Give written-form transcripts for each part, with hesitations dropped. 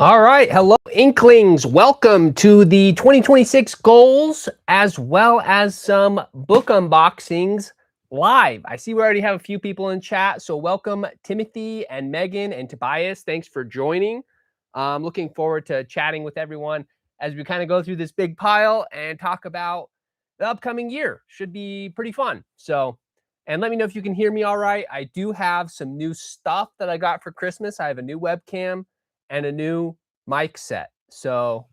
All right. Hello, Inklings. Welcome to the 2026 goals as well as some book unboxings live. I see we already have a few people in chat. So, welcome, Timothy and Megan and Tobias. Thanks for joining. I'm looking forward to chatting with everyone as we kind of go through this big pile and talk about the upcoming year. Should be pretty fun. So, and let me know if you can hear me all right. I do have some new stuff that I got for Christmas. I have a new webcam and a new mic set. So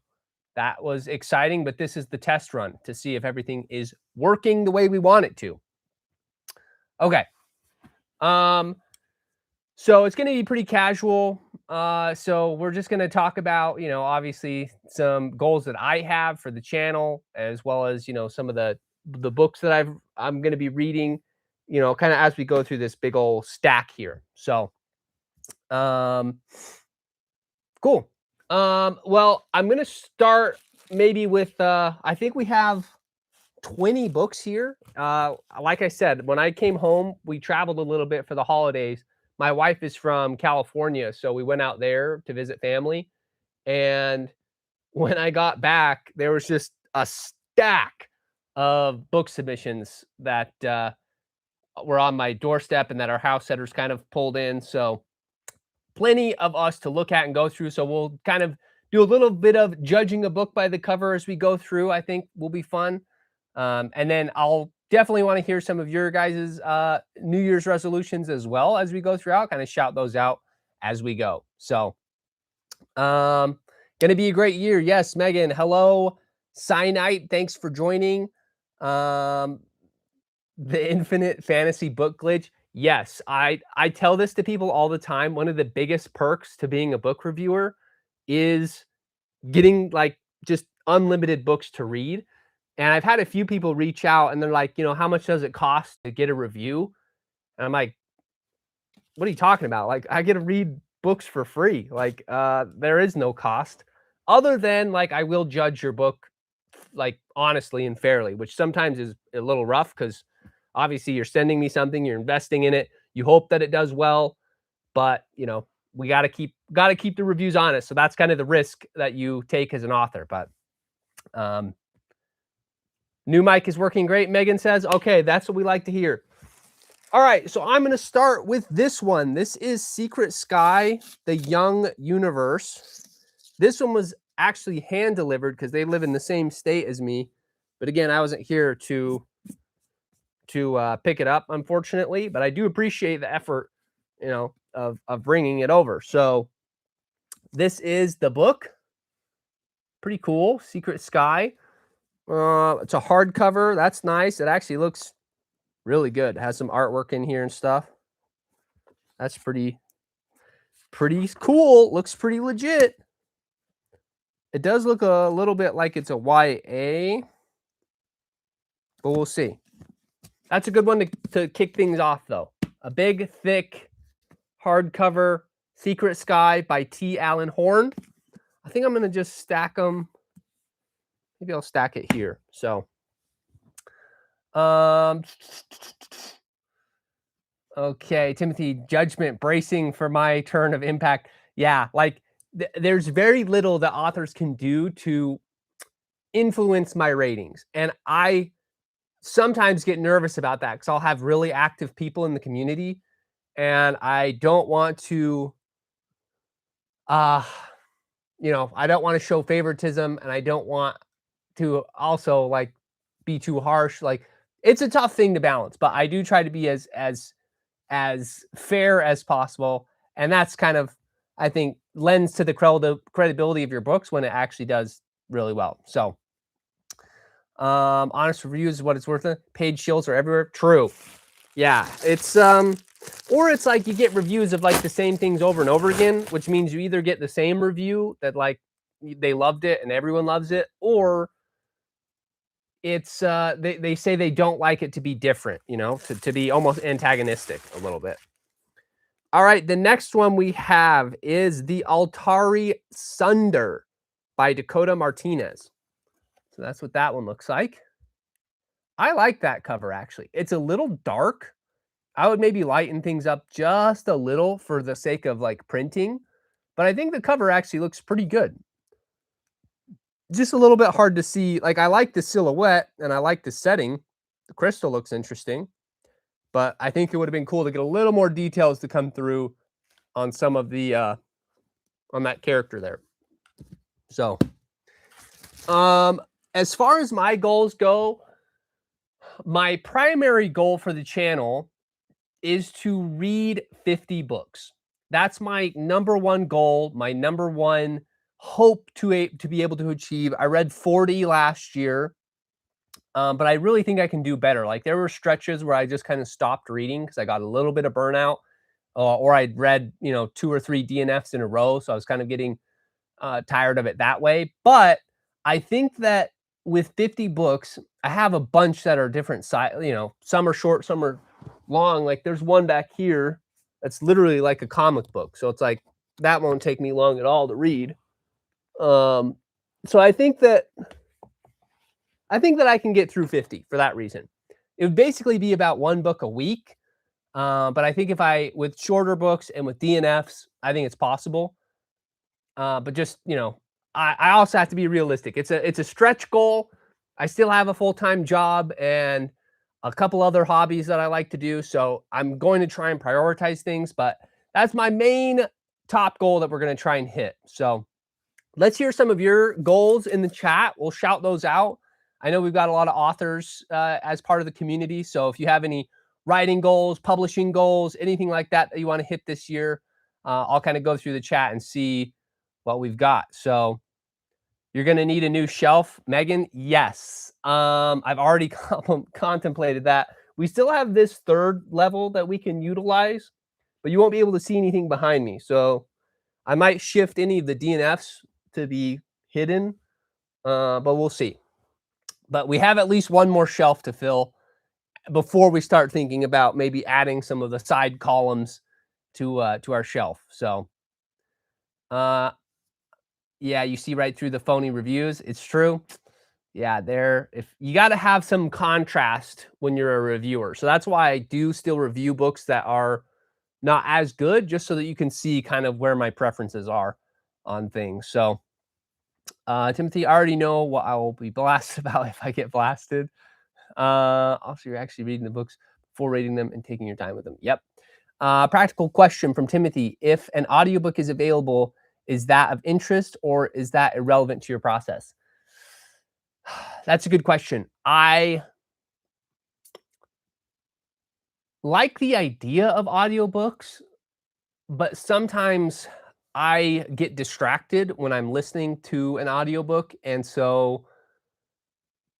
that was exciting, but this is the test run to see if everything is working the way we want it to. Okay. So it's going to be pretty casual. So we're just going to talk about, obviously some goals that I have for the channel, as well as, some of the books that I'm going to be reading, kind of as we go through this big old stack here. So, cool. Well, I'm going to start maybe with, I think we have 20 books here. Like I said, when I came home, we traveled a little bit for the holidays. My wife is from California, so we went out there to visit family. And when I got back, there was just a stack of book submissions that were on my doorstep and that our house setters kind of pulled in. So plenty of us to look at and go through. So we'll kind of do a little bit of judging a book by the cover as we go through. I think will be fun. And then I'll definitely want to hear some of your guys' New Year's resolutions as well as we go throughout, kind of shout those out as we go. So going to be a great year. Yes, Megan. Hello, Cyanite. Thanks for joining. The Infinite Fantasy Book Glitch. Yes, I tell this to people all the time. One of the biggest perks to being a book reviewer is getting like just unlimited books to read. And I've had a few people reach out and they're like, how much does it cost to get a review? And I'm like, what are you talking about? Like, I get to read books for free. Like, there is no cost other than like I will judge your book like honestly and fairly, which sometimes is a little rough because obviously you're sending me something, you're investing in it, you hope that it does well, but we got to keep the reviews honest. So that's kind of the risk that you take as an author. But new mic is working great, Megan says. Okay, that's what we like to hear. All right, so I'm going to start with this one. This is Secret Sky, The Young Universe. This one was actually hand delivered because they live in the same state as me. But again, I wasn't here to pick it up, unfortunately. But I do appreciate the effort, of bringing it over. So this is the book. Pretty cool, Secret Sky. It's a hardcover. That's nice. It actually looks really good. It has some artwork in here and stuff. That's pretty cool. Looks pretty legit. It does look a little bit like it's a YA, but we'll see. That's a good one to kick things off, though. A big, thick, hardcover Secret Sky by T. Allen Horn. I think I'm going to just stack them. Maybe I'll stack it here. So, okay, Timothy, judgment, bracing for my turn of impact. Yeah, like there's very little that authors can do to influence my ratings. And I sometimes get nervous about that because I'll have really active people in the community and I don't want to, I don't want to show favoritism and I don't want to also like be too harsh. Like it's a tough thing to balance, but I do try to be as fair as possible. And that's kind of, I think, lends to the credibility of your books when it actually does really well. So honest reviews is what it's worth. Page shields are everywhere. True. Yeah, it's or it's like you get reviews of like the same things over and over again, which means you either get the same review that like they loved it and everyone loves it, or it's they say they don't like it to be different, to be almost antagonistic a little bit. All right, the next one we have is The Altari Sunder by Dakota Martinez. So that's what that one looks like. I like that cover, actually. It's a little dark. I would maybe lighten things up just a little for the sake of like printing, but I think the cover actually looks pretty good. Just a little bit hard to see. Like I like the silhouette and I like the setting. The crystal looks interesting, but I think it would have been cool to get a little more details to come through on some of the on that character there. So, as far as my goals go, my primary goal for the channel is to read 50 books. That's my number one goal, my number one hope to be able to achieve. I read 40 last year, but I really think I can do better. Like there were stretches where I just kind of stopped reading because I got a little bit of burnout, or I'd read 2 or 3 DNFs in a row, so I was kind of getting tired of it that way. But I think that with 50 books, I have a bunch that are different size. Some are short, some are long. Like there's one back here that's literally like a comic book. So it's like that won't take me long at all to read. So I think that I can get through 50 for that reason. It would basically be about one book a week. But I think with shorter books and with DNFs, I think it's possible. But just, I also have to be realistic. It's a stretch goal. I still have a full-time job and a couple other hobbies that I like to do. So I'm going to try and prioritize things, but that's my main top goal that we're going to try and hit. So let's hear some of your goals in the chat. We'll shout those out. I know we've got a lot of authors as part of the community. So if you have any writing goals, publishing goals, anything like that you want to hit this year, I'll kind of go through the chat and see what we've got. So you're going to need a new shelf, Megan. Yes. I've already contemplated that. We still have this third level that we can utilize, but you won't be able to see anything behind me. So I might shift any of the DNFs to be hidden, but we'll see. But we have at least one more shelf to fill before we start thinking about maybe adding some of the side columns to our shelf. So yeah, you see right through the phony reviews. It's true. Yeah, if you got to have some contrast when you're a reviewer. So that's why I do still review books that are not as good, just so that you can see kind of where my preferences are on things. So Timothy, I already know what I will be blasted about if I get blasted. Also, you're actually reading the books before rating them and taking your time with them. Yep. Practical question from Timothy. If an audiobook is available, is that of interest or is that irrelevant to your process? That's a good question. I like the idea of audiobooks, but sometimes I get distracted when I'm listening to an audiobook. And so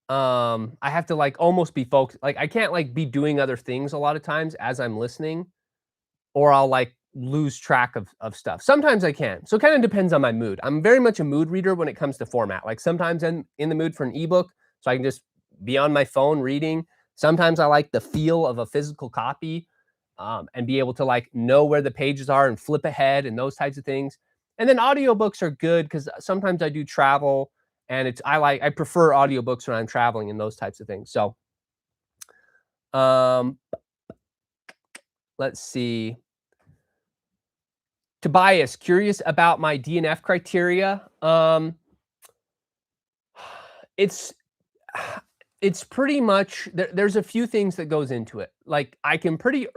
I have to like almost be focused. Like I can't like be doing other things a lot of times as I'm listening, or I'll like lose track of stuff. Sometimes I can. So it kind of depends on my mood. I'm very much a mood reader when it comes to format. Like sometimes I'm in the mood for an ebook, so I can just be on my phone reading. Sometimes I like the feel of a physical copy, and be able to like know where the pages are and flip ahead and those types of things. And then audiobooks are good because sometimes I do travel and I prefer audiobooks when I'm traveling and those types of things. So let's see. Tobias, curious about my DNF criteria. It's pretty much there's a few things that goes into it. Like I can pretty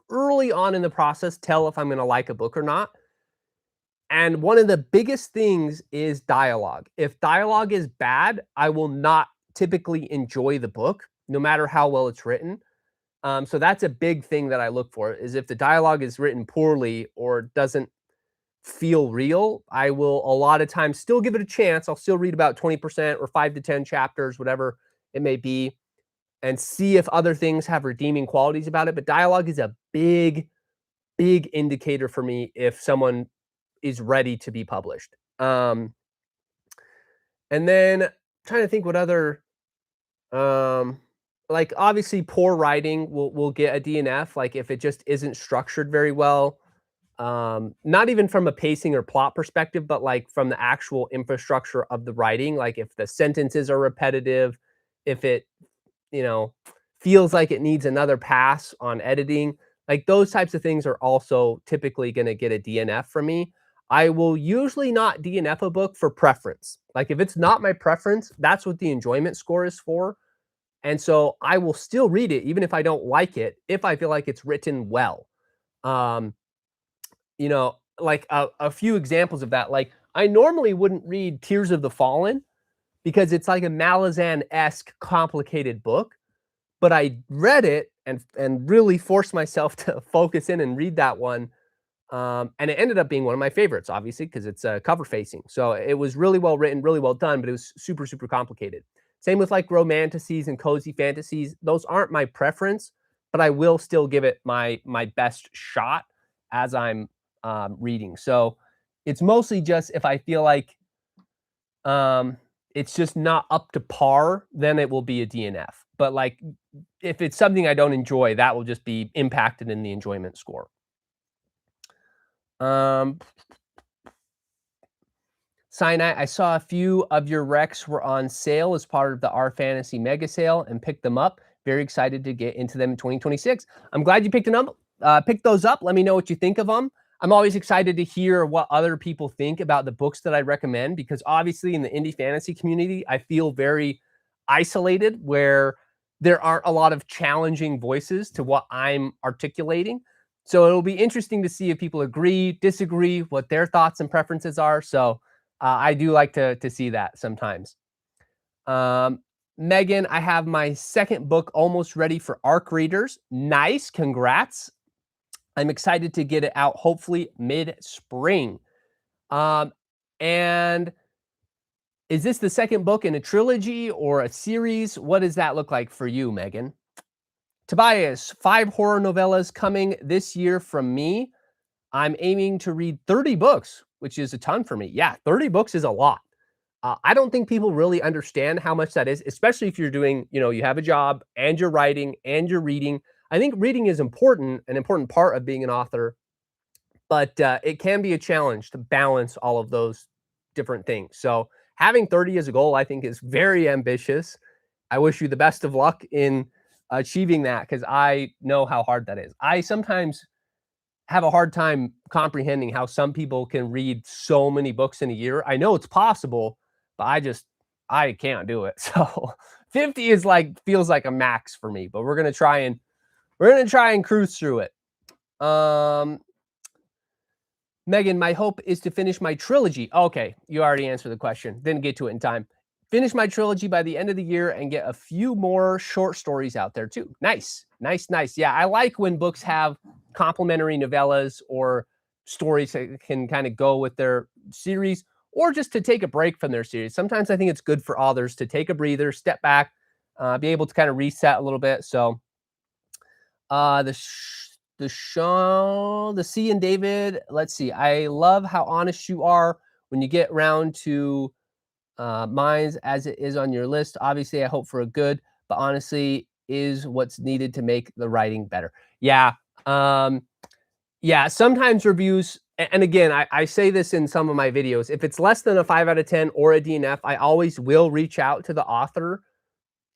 early on in the process tell if I'm going to like a book or not. And one of the biggest things is dialogue. If dialogue is bad, I will not typically enjoy the book, no matter how well it's written. So that's a big thing that I look for, is if the dialogue is written poorly or doesn't feel real, I will a lot of times still give it a chance. I'll still read about 20% or 5 to 10 chapters, whatever it may be, and see if other things have redeeming qualities about it. But dialogue is a big, big indicator for me if someone is ready to be published. And then trying to think what other like obviously poor writing will get a DNF, like if it just isn't structured very well. Not even from a pacing or plot perspective, but like from the actual infrastructure of the writing, like if the sentences are repetitive, if it, feels like it needs another pass on editing, like those types of things are also typically going to get a DNF from me. I will usually not DNF a book for preference. Like if it's not my preference, that's what the enjoyment score is for. And so I will still read it even if I don't like it, if I feel like it's written well. Um, like a few examples of that. Like I normally wouldn't read Tears of the Fallen because it's like a Malazan-esque complicated book, but I read it and really forced myself to focus in and read that one. And it ended up being one of my favorites, obviously, because it's cover facing. So it was really well written, really well done, but it was super, super complicated. Same with like romanticies and cozy fantasies. Those aren't my preference, but I will still give it my best shot as I'm reading. So it's mostly just if I feel like it's just not up to par, then it will be a DNF. But like if it's something I don't enjoy, that will just be impacted in the enjoyment score. Sinai, I saw a few of your recs were on sale as part of the R Fantasy Mega Sale and picked them up. Very excited to get into them in 2026. I'm glad you picked those up. Let me know what you think of them. I'm always excited to hear what other people think about the books that I recommend, because obviously in the indie fantasy community, I feel very isolated where there aren't a lot of challenging voices to what I'm articulating. So it'll be interesting to see if people agree, disagree, what their thoughts and preferences are. So I do like to see that sometimes. Megan, I have my second book almost ready for ARC readers. Nice, congrats. I'm excited to get it out, hopefully mid-spring. And is this the second book in a trilogy or a series? What does that look like for you, Megan? Tobias, 5 horror novellas coming this year from me. I'm aiming to read 30 books, which is a ton for me. Yeah, 30 books is a lot. I don't think people really understand how much that is, especially if you're doing, you have a job and you're writing and you're reading. I think reading is important, an important part of being an author, but it can be a challenge to balance all of those different things. So having 30 as a goal, I think, is very ambitious. I wish you the best of luck in achieving that, because I know how hard that is. I sometimes have a hard time comprehending how some people can read so many books in a year. I know it's possible, but I can't do it. So 50 is feels like a max for me, but we're going to try and cruise through it. Megan, my hope is to finish my trilogy. Okay, you already answered the question. Didn't get to it in time. Finish my trilogy by the end of the year and get a few more short stories out there too. Nice, nice, nice. Yeah, I like when books have complementary novellas or stories that can kind of go with their series, or just to take a break from their series. Sometimes I think it's good for authors to take a breather, step back, be able to kind of reset a little bit. So the C and David, let's see. I love how honest you are when you get around to mine's as it is on your list. Obviously, I hope for a good, but honestly is what's needed to make the writing better. Yeah. Yeah, sometimes reviews, and again, I say this in some of my videos, if it's less than a 5 out of 10 or a DNF, I always will reach out to the author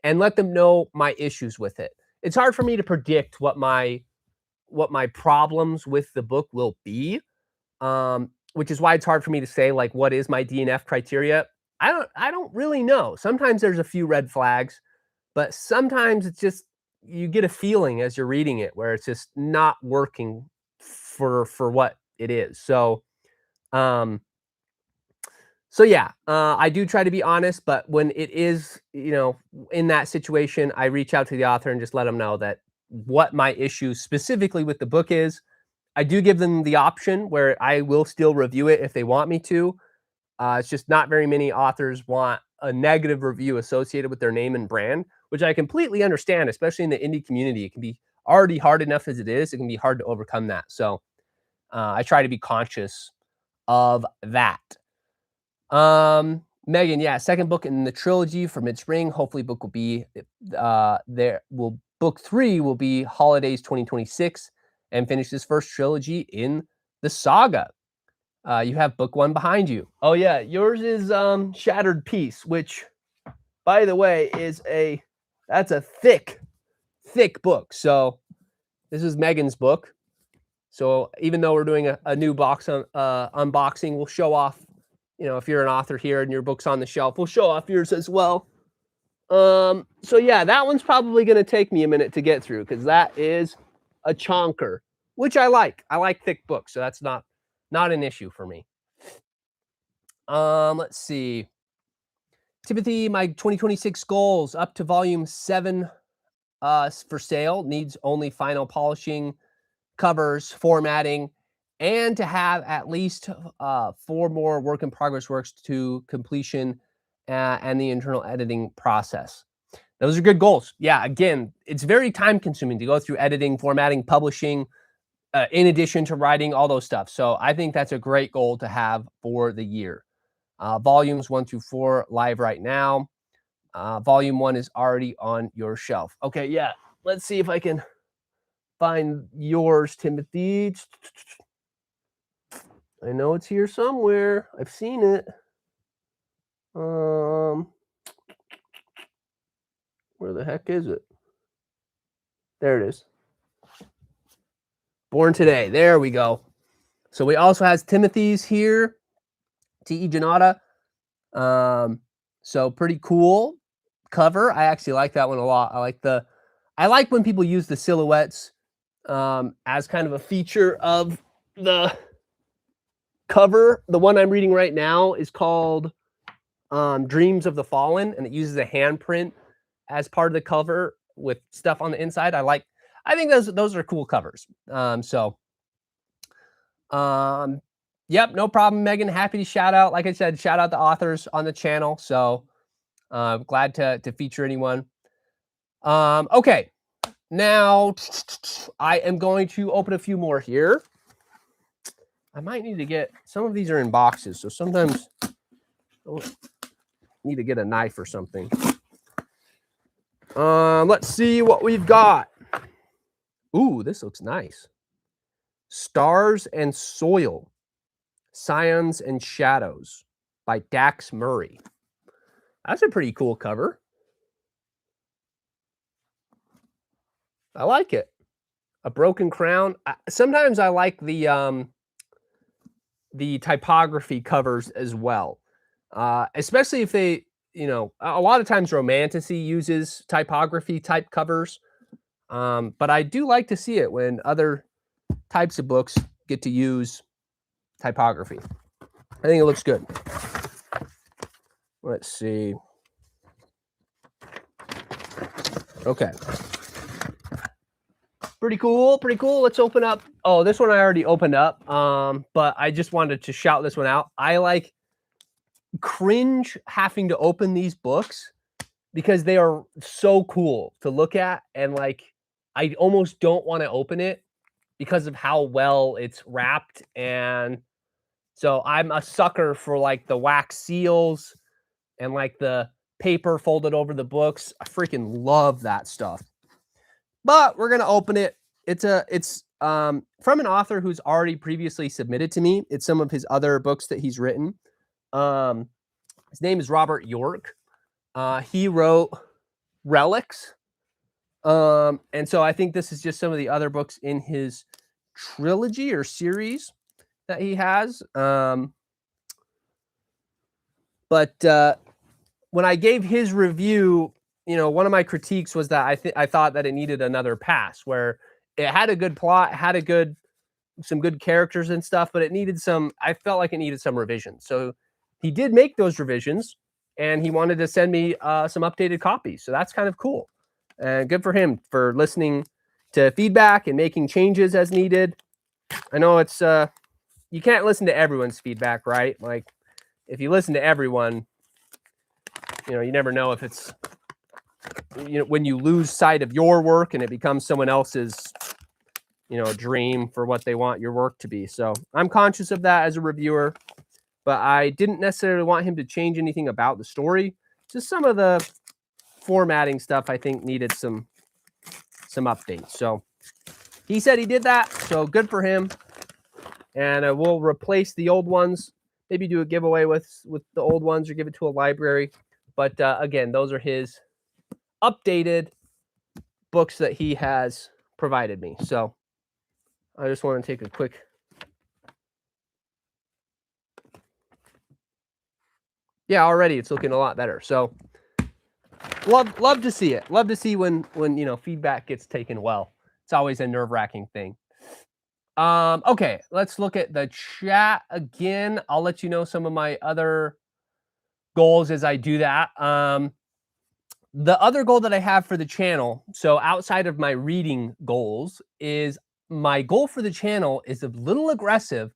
and let them know my issues with it. It's hard for me to predict what my problems with the book will be, which is why it's hard for me to say what is my DNF criteria. I don't really know. Sometimes there's a few red flags, but sometimes it's just you get a feeling as you're reading it where it's just not working for what it is. So yeah, I do try to be honest, but when it is, in that situation, I reach out to the author and just let them know that what my issue specifically with the book is. I do give them the option where I will still review it if they want me to. It's just not very many authors want a negative review associated with their name and brand, which I completely understand, especially in the indie community. It can be already hard enough as it is. It can be hard to overcome that. So I try to be conscious of that. Megan, yeah, second book in the trilogy for mid-spring. Hopefully book 3 will be holidays 2026 and finish this first trilogy in the saga. You have book 1 behind you. Oh yeah, yours is Shattered Peace, which, by the way, that's a thick book. So This is Megan's book. So even though we're doing a new box unboxing, we'll show off, you know, if you're an author here and your book's on the shelf, we'll show off yours as well. So yeah, that one's probably going to take me a minute to get through because that is a chonker, which I like. I like thick books, so that's not an issue for me. Let's see. Timothy, my 2026 goals up to volume 7 for sale, needs only final polishing, covers, formatting, and to have at least 4 more work in progress works to completion and the internal editing process. Those are good goals. Yeah, again, it's very time consuming to go through editing, formatting, publishing, in addition to writing, all those stuff. So I think that's a great goal to have for the year. Volumes 1 through 4 live right now. Volume 1 is already on your shelf. Okay, yeah. Let's see if I can find yours, Timothy. I know it's here somewhere. I've seen it. Where the heck is it? There it is. Born Today. There we go. So we also has Timothy's here. T.E. Janata. So pretty cool cover. I actually like that one a lot. I like when people use the silhouettes as kind of a feature of the cover. The one I'm reading right now is called Dreams of the Fallen, and it uses a handprint as part of the cover with stuff on the inside. I think those are cool covers. Yep, no problem, Megan. Happy to shout out. Like I said, shout out the authors on the channel. So glad to feature anyone. Okay, now I am going to open a few more here. I might need to get, some of these are in boxes, so sometimes I need to get a knife or something. Let's see what we've got. Ooh, this looks nice. Stars and Soil, Scions and Shadows by Dax Murray. That's a pretty cool cover. I like it. A Broken Crown. Sometimes I like the typography covers as well, especially if they, you know, a lot of times Romantasy uses typography type covers, but I do like to see it when other types of books get to use typography. I think it looks good. Let's see. Okay. Pretty cool, pretty cool. Let's open up. Oh, this one I already opened up, but I just wanted to shout this one out. I like cringe having to open these books because they are so cool to look at, and like I almost don't want to open it because of how well it's wrapped. And so I'm a sucker for like the wax seals and like the paper folded over the books. I freaking love that stuff. But we're gonna open it. It's from an author who's already previously submitted to me. It's some of his other books that he's written. His name is Robert York. He wrote Relics. And so I think this is just some of the other books in his trilogy or series that he has. But when I gave his review, you know, one of my critiques was that I thought that it needed another pass, where it had a good plot, had some good characters and stuff, but I felt like it needed some revisions. So he did make those revisions, and he wanted to send me some updated copies. So that's kind of cool. And good for him for listening to feedback and making changes as needed. I know it's you can't listen to everyone's feedback, right? Like if you listen to everyone, you know, you never know if it's, you know, when you lose sight of your work and it becomes someone else's, you know, dream for what they want your work to be. So I'm conscious of that as a reviewer, but I didn't necessarily want him to change anything about the story. Just some of the formatting stuff I think needed some updates. So he said he did that, so good for him. And we'll replace the old ones, maybe do a giveaway with the old ones or give it to a library. But again, those are his updated books that he has provided me. So I just want to take a quick. Yeah, already it's looking a lot better. So love to see it. Love to see when feedback gets taken well. It's always a nerve-wracking thing. Okay, let's look at the chat again. I'll let you know some of my other goals as I do that. The other goal that I have for the channel, so outside of my reading goals, is my goal for the channel is a little aggressive,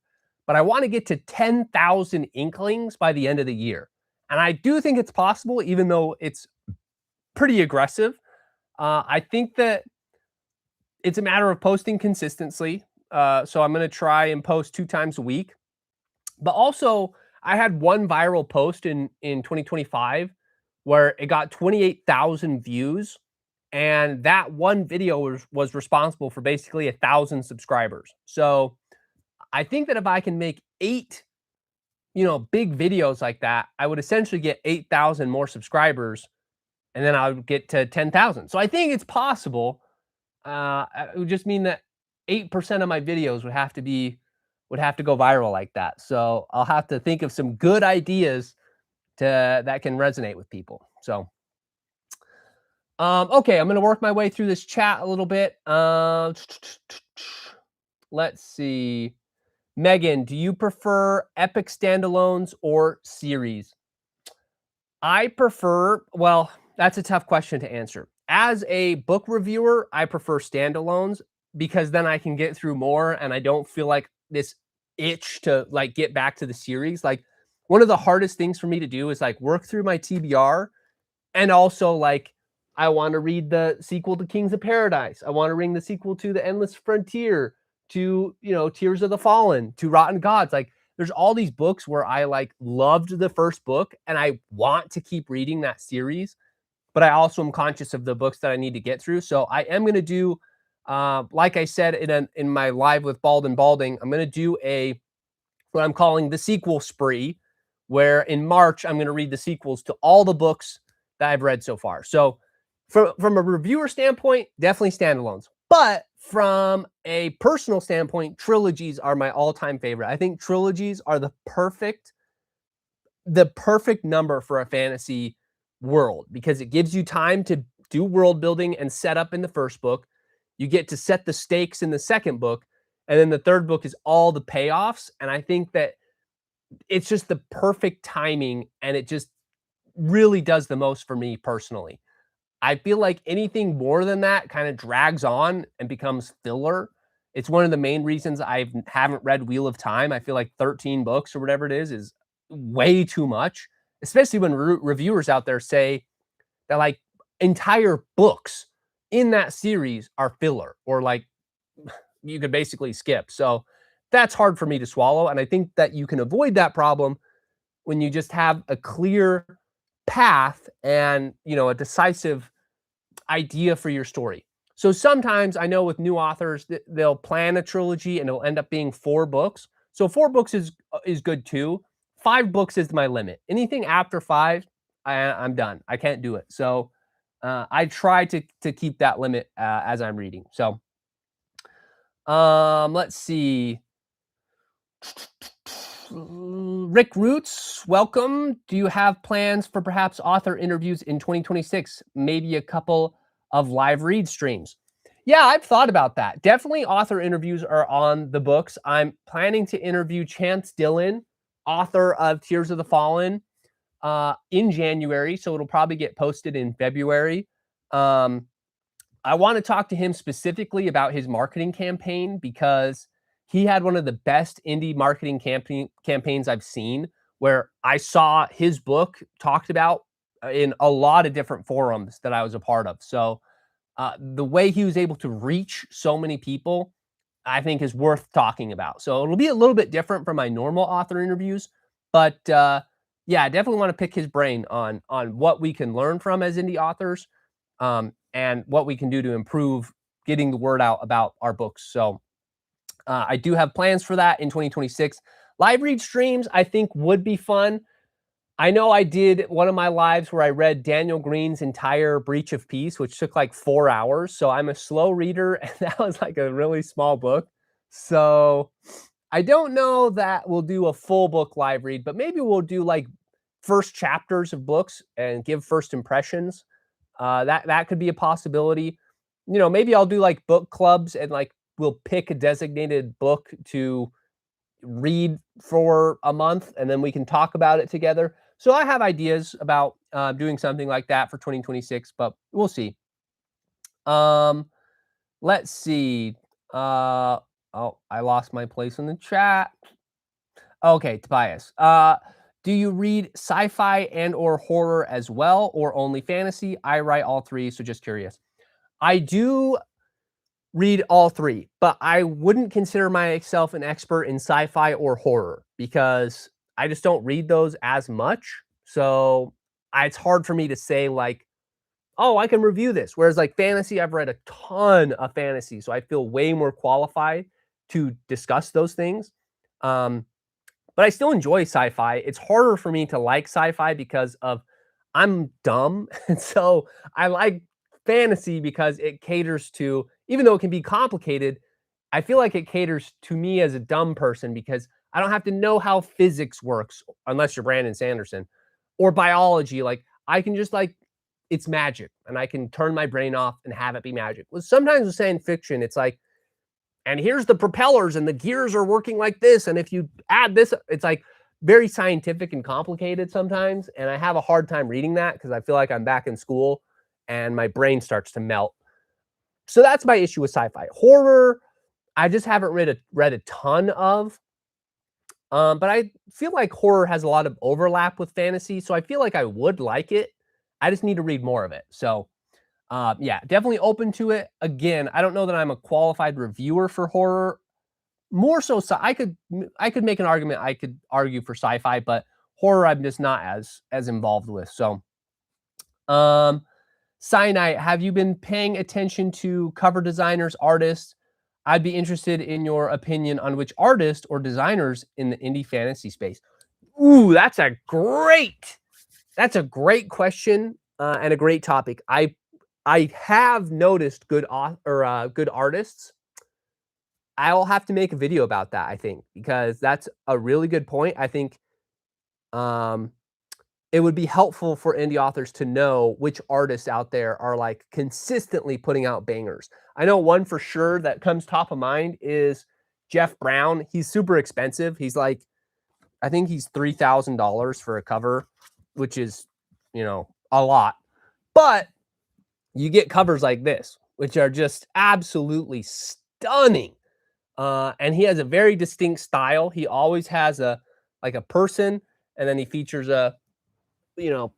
but I want to get to 10,000 inklings by the end of the year. And I do think it's possible, even though it's pretty aggressive. I think that it's a matter of posting consistently. So I'm going to try and post 2 times a week. But also, I had one viral post in 2025 where it got 28,000 views, and that one video was responsible for basically 1,000 subscribers. So I think that if I can make 8, big videos like that, I would essentially get 8,000 more subscribers, and then I would get to 10,000. So I think it's possible. It would just mean that 8% of my videos would have to go viral like that. So I'll have to think of some good ideas that can resonate with people. So, okay, I'm going to work my way through this chat a little bit. Let's see. Megan, do you prefer epic standalones or series? I prefer, well, that's a tough question to answer. As a book reviewer, I prefer standalones because then I can get through more and I don't feel like this itch to like get back to the series. Like one of the hardest things for me to do is like work through my TBR, and also like I want to read the sequel to Kings of Paradise. I want to read the sequel to The Endless Frontier, to, Tears of the Fallen, to Rotten Gods. Like there's all these books where I like loved the first book and I want to keep reading that series, but I also am conscious of the books that I need to get through. So I am going to do, like I said in my live with Bald and Balding, I'm going to do what I'm calling the sequel spree, where in March I'm going to read the sequels to all the books that I've read so far. So from a reviewer standpoint, definitely standalones. But from a personal standpoint, trilogies are my all-time favorite. I think trilogies are the perfect number for a fantasy world because it gives you time to do world building and set up in the first book. You get to set the stakes in the second book, and then the third book is all the payoffs. And I think that it's just the perfect timing, and it just really does the most for me personally. I feel like anything more than that kind of drags on and becomes filler. It's one of the main reasons I haven't read Wheel of Time. I feel like 13 books or whatever it is way too much, especially when reviewers out there say that like entire books in that series are filler or like you could basically skip. So that's hard for me to swallow. And I think that you can avoid that problem when you just have a clear path and, a decisive idea for your story. So sometimes I know with new authors they'll plan a trilogy and it'll end up being 4 books. So 4 books is good too. 5 books is my limit. Anything after 5, I'm done. I can't do it. So I try to keep that limit as I'm reading. So let's see. Rick Roots, welcome. Do you have plans for perhaps author interviews in 2026? Maybe a couple of live read streams. Yeah, I've thought about that. Definitely author interviews are on the books. I'm planning to interview Chance Dillon, author of Tears of the Fallen, in January. So it'll probably get posted in February. I want to talk to him specifically about his marketing campaign because he had one of the best indie marketing campaigns I've seen, where I saw his book talked about in a lot of different forums that I was a part of. So the way he was able to reach so many people, I think is worth talking about. So it'll be a little bit different from my normal author interviews, but yeah, I definitely want to pick his brain on what we can learn from as indie authors, and what we can do to improve getting the word out about our books. So I do have plans for that in 2026. Live read streams, I think, would be fun. I know I did one of my lives where I read Daniel Green's entire Breach of Peace, which took like 4 hours. So I'm a slow reader, and that was like a really small book. So I don't know that we'll do a full book live read, but maybe we'll do like first chapters of books and give first impressions. That could be a possibility. Maybe I'll do like book clubs and like we'll pick a designated book to read for a month and then we can talk about it together. So I have ideas about doing something like that for 2026, but we'll see. Let's see. Oh, I lost my place in the chat. Okay, Tobias. Do you read sci-fi and or horror as well, or only fantasy? I write all three, so just curious. I do read all three, but I wouldn't consider myself an expert in sci-fi or horror because I just don't read those as much. So it's hard for me to say like, oh, I can review this. Whereas like fantasy, I've read a ton of fantasy, so I feel way more qualified to discuss those things. But I still enjoy sci-fi. It's harder for me to like sci-fi because of I'm dumb. And so I like fantasy because it caters to, even though it can be complicated, I feel like it caters to me as a dumb person because I don't have to know how physics works unless you're Brandon Sanderson or biology. Like I can just like, it's magic and I can turn my brain off and have it be magic. Well, sometimes with science fiction, it's like, and here's the propellers and the gears are working like this. And if you add this, it's like very scientific and complicated sometimes. And I have a hard time reading that because I feel like I'm back in school and my brain starts to melt. So that's my issue with sci-fi. Horror, I just haven't read a ton of. But I feel like horror has a lot of overlap with fantasy. So I feel like I would like it. I just need to read more of it. So yeah, definitely open to it. Again, I don't know that I'm a qualified reviewer for horror. More so, I could make an argument. I could argue for sci-fi, but horror I'm just not as involved with. So, Cyanide, have you been paying attention to cover designers, artists? I'd be interested in your opinion on which artists or designers in the indie fantasy space. Ooh, that's a great question and a great topic. I have noticed good artists. I'll have to make a video about that, I think, because that's a really good point. I think it would be helpful for indie authors to know which artists out there are like consistently putting out bangers. I know one for sure that comes top of mind is Jeff Brown. He's super expensive. He's like, I think he's $3,000 for a cover, which is, a lot. But you get covers like this, which are just absolutely stunning. And he has a very distinct style. He always has a person, and then he features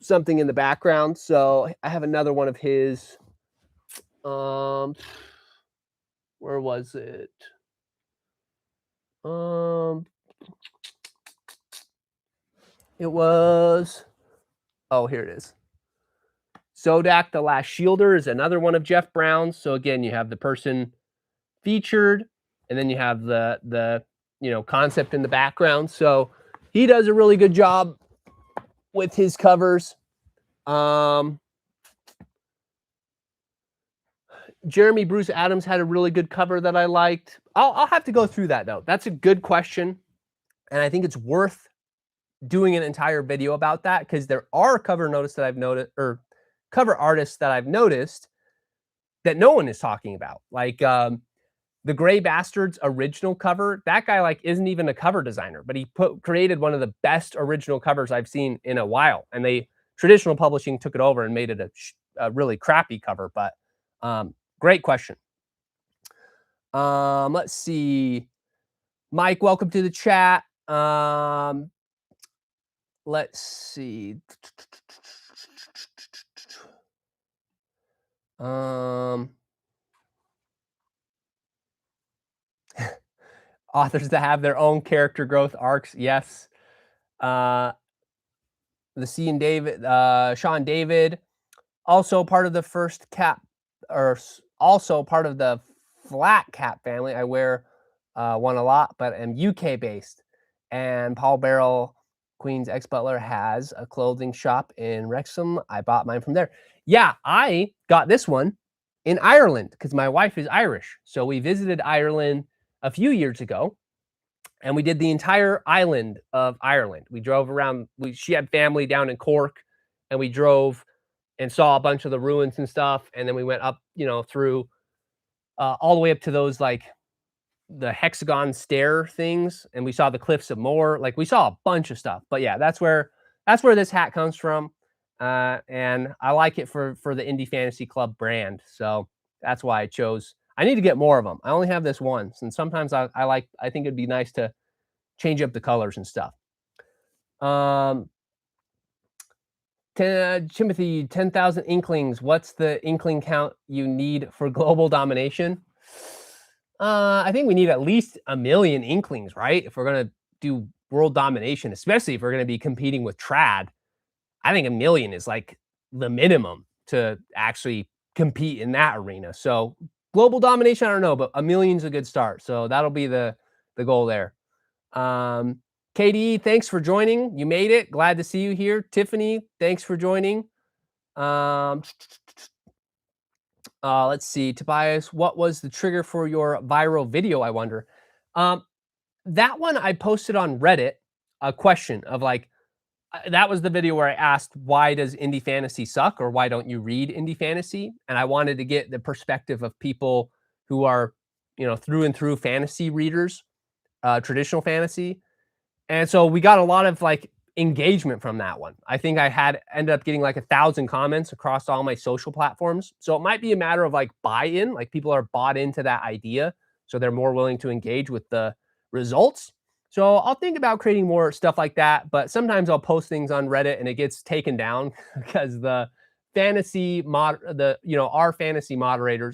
something in the background. So I have another one of his. Where was it? It was. Oh, here it is. Zodak the Last Shielder is another one of Jeff Brown's. So again, you have the person featured, and then you have the concept in the background. So he does a really good job with his covers. Jeremy Bruce Adams had a really good cover that I liked. I'll have to go through that though. That's a good question, and I think it's worth doing an entire video about that because there are cover artists that I've noticed that no one is talking about. Like the Gray Bastards original cover, that guy like isn't even a cover designer, but he created one of the best original covers I've seen in a while. And traditional publishing took it over and made it a really crappy cover. But great question. Let's see. Mike, welcome to the chat. Let's see. Authors that have their own character growth arcs, yes. The Sean David, also part of the first cap, or also part of the Flat Cap family. I wear one a lot, but am UK based. And Paul Barrel, Queen's ex-butler has a clothing shop in Wrexham. I bought mine from there. Yeah, I got this one in Ireland because my wife is Irish. So we visited Ireland a few years ago and we did the entire island of Ireland. We drove around. She had family down in Cork, and we drove and saw a bunch of the ruins and stuff. And then we went up, through all the way up to those like the hexagon stair things, and we saw the cliffs of Moher. Like we saw a bunch of stuff. But yeah, that's where this hat comes from, and I like it for the Indie Fantasy Club brand. So that's why I chose. I need to get more of them. I only have this once, and sometimes I think it'd be nice to change up the colors and stuff. Timothy, 10,000 inklings. What's the inkling count you need for global domination? I think we need at least 1 million inklings, right? If we're going to do world domination, especially if we're going to be competing with trad. I think 1 million is like the minimum to actually compete in that arena. So global domination, I don't know, but 1 million's a good start. So that'll be the goal there. KDE, thanks for joining. You made it. Glad to see you here. Tiffany, thanks for joining. Let's see. Tobias, what was the trigger for your viral video, I wonder? That one I posted on Reddit, a question of like, that was the video where I asked, why does indie fantasy suck, or why don't you read indie fantasy? And I wanted to get the perspective of people who are, through and through fantasy readers, traditional fantasy. And so we got a lot of like engagement from that one. I think I ended up getting like 1,000 comments across all my social platforms. So it might be a matter of like buy-in, like people are bought into that idea, so they're more willing to engage with the results. So I'll think about creating more stuff like that, but sometimes I'll post things on Reddit and it gets taken down because our fantasy moderators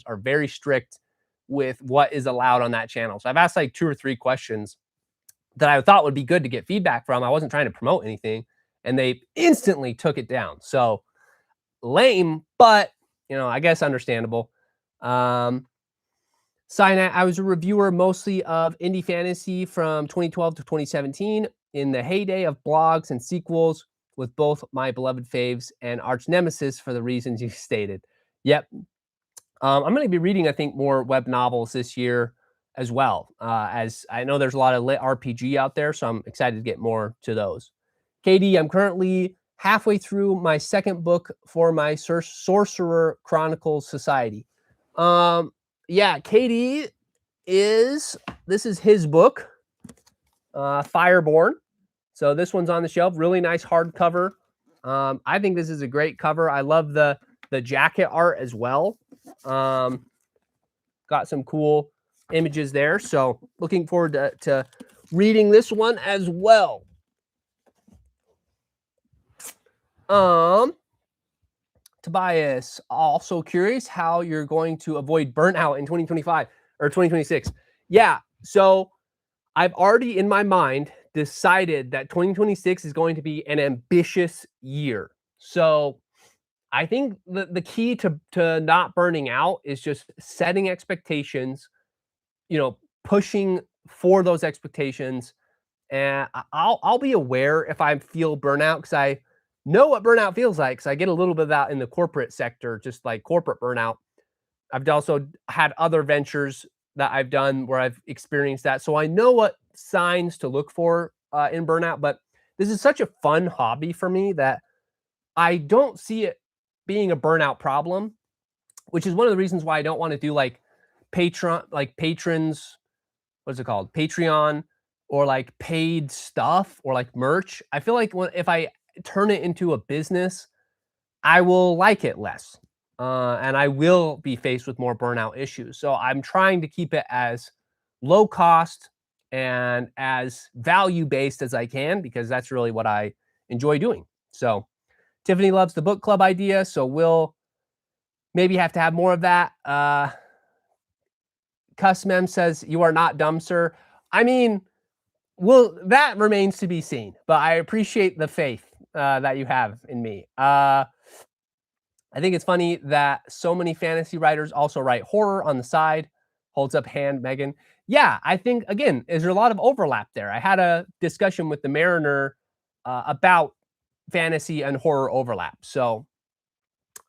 are very strict with what is allowed on that channel. So I've asked like 2 or 3 questions that I thought would be good to get feedback from. I wasn't trying to promote anything, and they instantly took it down. So lame, but I guess understandable. Sinat, I was a reviewer mostly of indie fantasy from 2012 to 2017 in the heyday of blogs and sequels, with both my beloved faves and arch nemesis for the reasons you stated. Yep. I'm going to be reading, I think, more web novels this year as well, as I know there's a lot of lit RPG out there, so I'm excited to get more to those. KD, I'm currently halfway through my 2nd book for my Sorcerer Chronicles Society. Yeah, KD this is his book, Fireborn. So this one's on the shelf. Really nice hardcover. I think this is a great cover. I love the jacket art as well. Got some cool images there. So looking forward to reading this one as well. Tobias, also curious how you're going to avoid burnout in 2025 or 2026. Yeah, so I've already in my mind decided that 2026 is going to be an ambitious year. So I think the key to not burning out is just setting expectations, pushing for those expectations. And I'll be aware if I feel burnout, because I know what burnout feels like, because I get a little bit of that in the corporate sector, just like corporate burnout. I've also had other ventures that I've done where I've experienced that. So I know what signs to look for in burnout, but this is such a fun hobby for me that I don't see it being a burnout problem, which is one of the reasons why I don't want to do like patrons, what's it called? Patreon, or like paid stuff, or like merch. I feel like if I turn it into a business, I will like it less. And I will be faced with more burnout issues. So I'm trying to keep it as low cost and as value-based as I can, because that's really what I enjoy doing. So Tiffany loves the book club idea, so we'll maybe have to have more of that. Cusmem says, you are not dumb, sir. I mean, well, that remains to be seen, but I appreciate the faith that you have in me. I think it's funny that so many fantasy writers also write horror on the side. Holds up hand, Megan. Yeah, I think, again, there's a lot of overlap there. I had a discussion with the Mariner about fantasy and horror overlap. So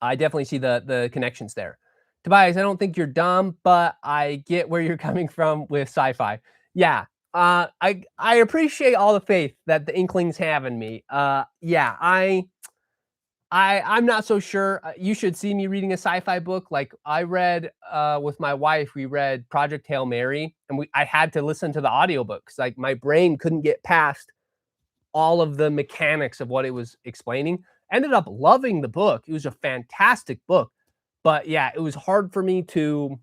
I definitely see the connections there. Tobias, I don't think you're dumb, but I get where you're coming from with sci-fi. Yeah, I appreciate all the faith that the Inklings have in me. Yeah, I'm not so sure. You should see me reading a sci-fi book. Like I read with my wife, we read Project Hail Mary, and I had to listen to the audiobook because like my brain couldn't get past all of the mechanics of what it was explaining. Ended up loving the book. It was a fantastic book. But yeah, it was hard for me to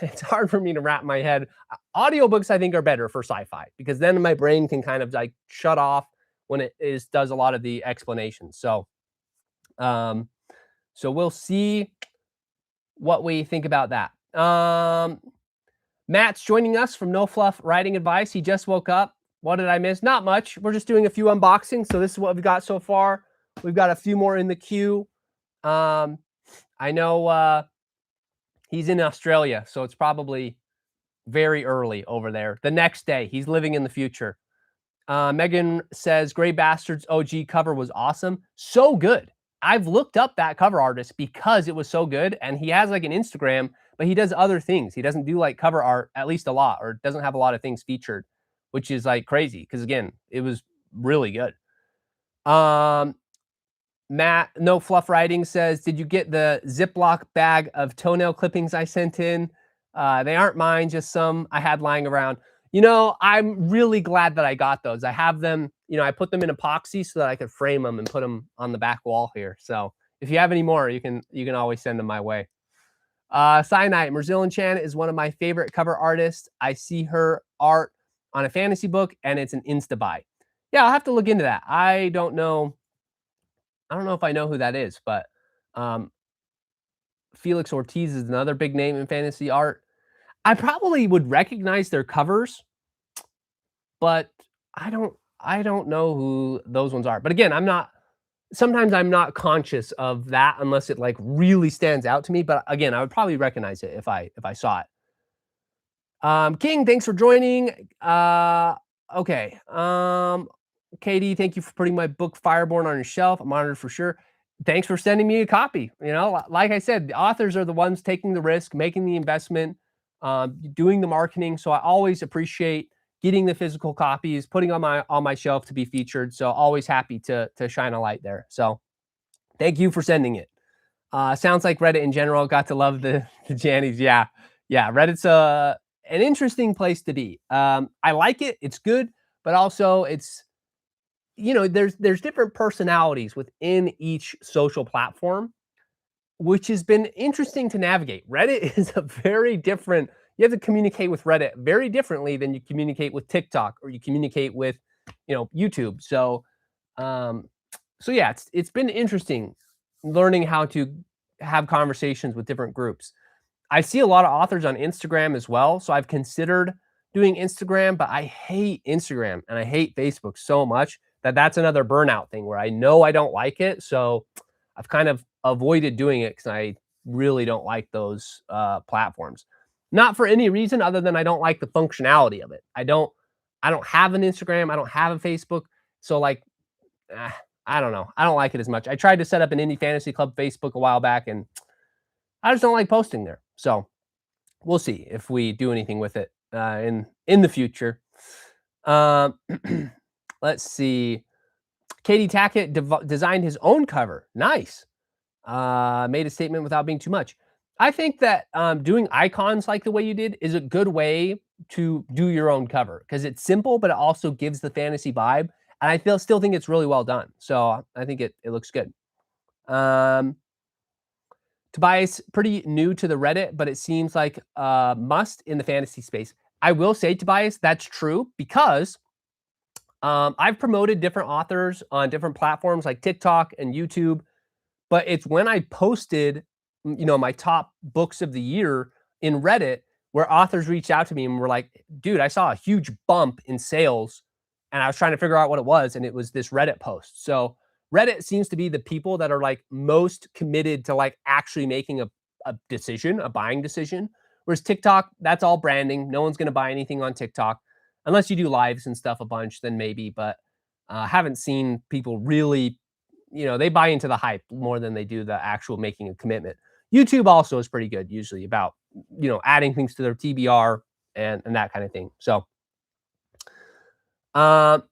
it's hard for me to wrap my head. Audiobooks I think are better for sci-fi because then my brain can kind of like shut off when it is does a lot of the explanations. Um so we'll see what we think about that. Matt's joining us from No Fluff Writing Advice. He just woke up. What did I miss? Not much. We're just doing a few unboxings. So this is what we've got so far. We've got a few more in the queue. I know he's in Australia, so it's probably very early over there. The next day, he's living in the future. Megan says, Gray Bastards OG cover was awesome. So good. I've looked up that cover artist because it was so good. And he has like an Instagram, but he does other things. He doesn't do like cover art, at least a lot, or doesn't have a lot of things featured, which is like crazy. Because again, it was really good. Matt, No Fluff Writing says, did you get the Ziploc bag of toenail clippings I sent in? They aren't mine, just some I had lying around. You know, I'm really glad that I got those. I have them, you know, I put them in epoxy so that I could frame them and put them on the back wall here. So if you have any more, you can always send them my way. Cyanide, Merzillion Chan is one of my favorite cover artists. I see her art on a fantasy book and it's an insta buy. Yeah, I'll have to look into that. I don't know if I know who that is, but Felix Ortiz is another big name in fantasy art. I probably would recognize their covers, but I don't know who those ones are. But again, sometimes I'm not conscious of that unless it like really stands out to me. But again, I would probably recognize it if I saw it. King, thanks for joining. Okay. Katie, thank you for putting my book Fireborn on your shelf. I'm honored for sure. Thanks for sending me a copy. You know, like I said, the authors are the ones taking the risk, making the investment, doing the marketing. So I always appreciate getting the physical copies, putting on my shelf to be featured. So always happy to shine a light there. So thank you for sending it. Sounds like Reddit in general. Got to love the Jannies. Yeah. Reddit's an interesting place to be. I like it. It's good, but also it's, you know, there's different personalities within each social platform, which has been interesting to navigate. Reddit is a very different, you have to communicate with Reddit very differently than you communicate with TikTok or you communicate with, you know, YouTube. So, yeah, it's been interesting learning how to have conversations with different groups. I see a lot of authors on Instagram as well. So I've considered doing Instagram, but I hate Instagram and I hate Facebook so much that's another burnout thing where I know I don't like it. So I've kind of avoided doing it because I really don't like those platforms. Not for any reason other than I don't like the functionality of it. I don't have an Instagram. I don't have a Facebook. So like, I don't know. I don't like it as much. I tried to set up an Indie Fantasy Club Facebook a while back and I just don't like posting there. So we'll see if we do anything with it in the future. Let's see. Katie Tackett designed his own cover. Nice. Made a statement without being too much. I think that doing icons like the way you did is a good way to do your own cover because it's simple, but it also gives the fantasy vibe. And I still think it's really well done. So I think it looks good. Tobias, pretty new to the Reddit, but it seems like a must in the fantasy space. I will say, Tobias, that's true because I've promoted different authors on different platforms like TikTok and YouTube, but it's when I posted, you know, my top books of the year in Reddit where authors reached out to me and were like, dude, I saw a huge bump in sales and I was trying to figure out what it was. And it was this Reddit post. So Reddit seems to be the people that are like most committed to like actually making a decision, a buying decision. Whereas TikTok, that's all branding. No one's going to buy anything on TikTok. Unless you do lives and stuff a bunch, then maybe. But Haven't seen people really, they buy into the hype more than they do the actual making a commitment. YouTube also is pretty good usually about, adding things to their TBR and that kind of thing. So, um,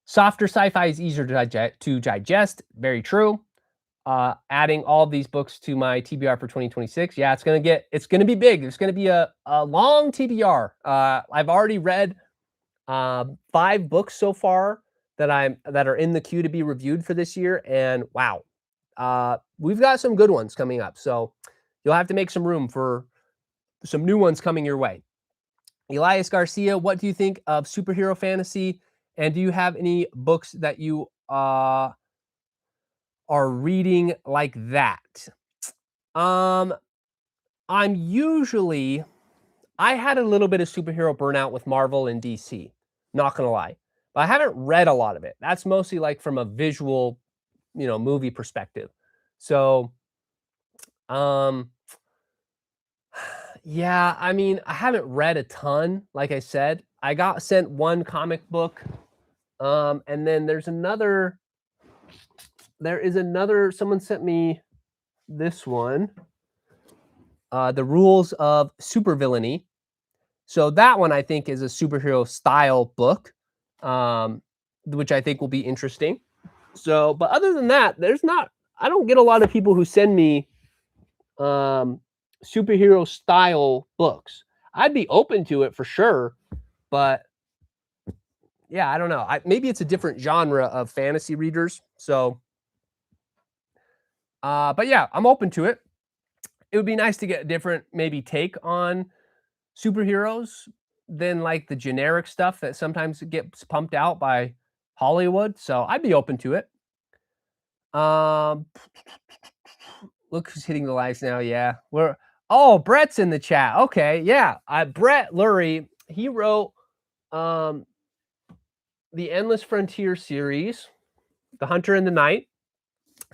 softer sci-fi is easier to digest. Very true. Adding all of these books to my TBR for 2026. Yeah, it's gonna be big. It's gonna be a long TBR. I've already read 5 books so far that are in the queue to be reviewed for this year, and wow, we've got some good ones coming up. So you'll have to make some room for some new ones coming your way. Elias Garcia, what do you think of superhero fantasy? And do you have any books that you are reading like that? Um, I'm usually I had a little bit of superhero burnout with Marvel and DC, not gonna lie. But I haven't read a lot of it. That's mostly like from a visual, movie perspective. So, um, yeah, I mean, I haven't read a ton. Like I said, I got sent one comic book, and then there is another. Someone sent me this one, The Rules of Supervillainy. So that one I think is a superhero style book, which I think will be interesting. So, but other than that, I don't get a lot of people who send me superhero style books. I'd be open to it for sure, but yeah, I don't know. Maybe it's a different genre of fantasy readers. So, but yeah, I'm open to it. It would be nice to get a different maybe take on superheroes than like the generic stuff that sometimes gets pumped out by Hollywood. So I'd be open to it. Um, look who's hitting the lights now. Yeah, Brett's in the chat. Okay, yeah, Brett Lurie. He wrote the Endless Frontier series, The Hunter in the Night,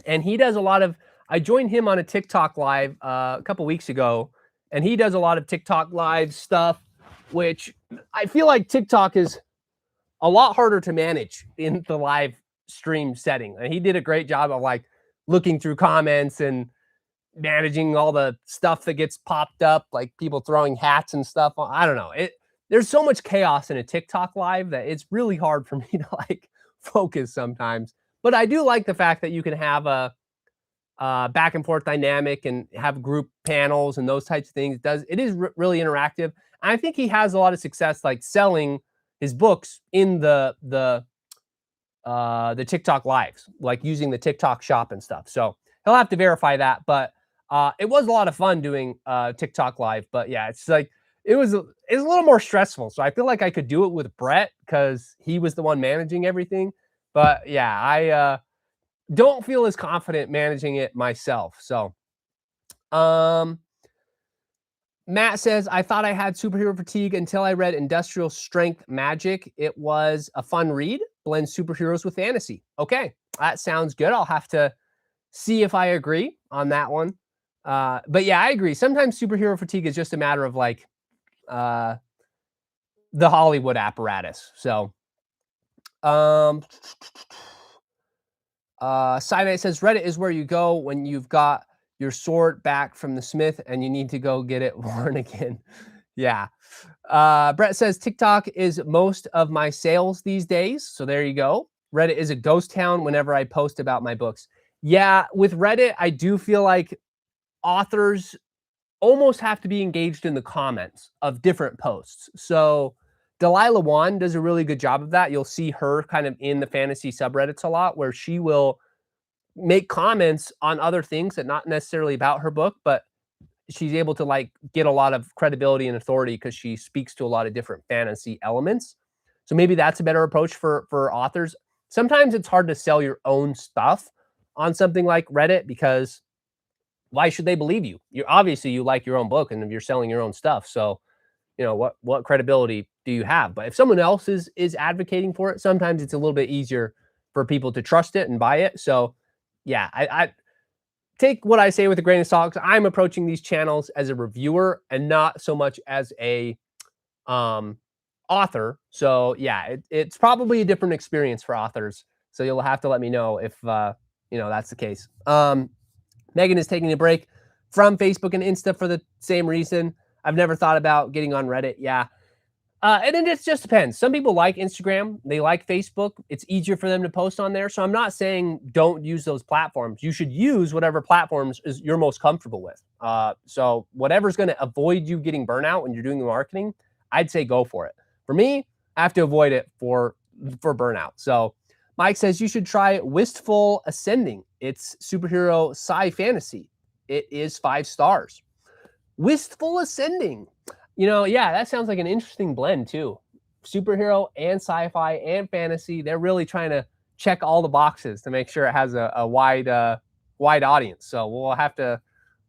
and he does a lot of. I joined him on a TikTok live a couple weeks ago, and he does a lot of TikTok live stuff, which I feel like TikTok is a lot harder to manage in the live stream setting. And he did a great job of like looking through comments and managing all the stuff that gets popped up, like people throwing hats and stuff. I don't know. There's so much chaos in a TikTok live that it's really hard for me to like focus sometimes. But I do like the fact that you can have a back and forth dynamic and have group panels and those types of things. It is really interactive. And I think he has a lot of success like selling his books in the TikTok lives, like using the TikTok shop and stuff. So he'll have to verify that. But it was a lot of fun doing TikTok live. But yeah, it's like it's a little more stressful. So I feel like I could do it with Brett because he was the one managing everything. But yeah, I don't feel as confident managing it myself. So, Matt says, I thought I had superhero fatigue until I read Industrial Strength Magic. It was a fun read, blends superheroes with fantasy. Okay, that sounds good. I'll have to see if I agree on that one. But yeah, I agree. Sometimes superhero fatigue is just a matter of like the Hollywood apparatus. So, Cyanide says Reddit is where you go when you've got your sword back from the smith and you need to go get it worn again. Yeah. Brett says TikTok is most of my sales these days. So there you go. Reddit is a ghost town whenever I post about my books. Yeah, with Reddit, I do feel like authors almost have to be engaged in the comments of different posts. So Delilah Wan does a really good job of that. You'll see her kind of in the fantasy subreddits a lot, where she will make comments on other things that not necessarily about her book, but she's able to like get a lot of credibility and authority because she speaks to a lot of different fantasy elements. So maybe that's a better approach for authors. Sometimes it's hard to sell your own stuff on something like Reddit because why should they believe you? You obviously you like your own book and you're selling your own stuff. So what credibility do you have? But if someone else is advocating for it, sometimes it's a little bit easier for people to trust it and buy it. So yeah, I take what I say with a grain of salt. I'm approaching these channels as a reviewer and not so much as a author. So yeah, it's probably a different experience for authors. So you'll have to let me know if that's the case. Megan is taking a break from Facebook and Insta for the same reason. I've never thought about getting on Reddit. Yeah. And then it just depends. Some people like Instagram, they like Facebook. It's easier for them to post on there. So I'm not saying don't use those platforms. You should use whatever platforms is you're most comfortable with. So whatever's going to avoid you getting burnout when you're doing the marketing, I'd say go for it. For me, I have to avoid it for burnout. So Mike says you should try Wistful Ascending. It's superhero sci fantasy. It is 5 stars. Wistful Ascending. Yeah, that sounds like an interesting blend too. Superhero and sci-fi and fantasy. They're really trying to check all the boxes to make sure it has a wide audience. So we'll have to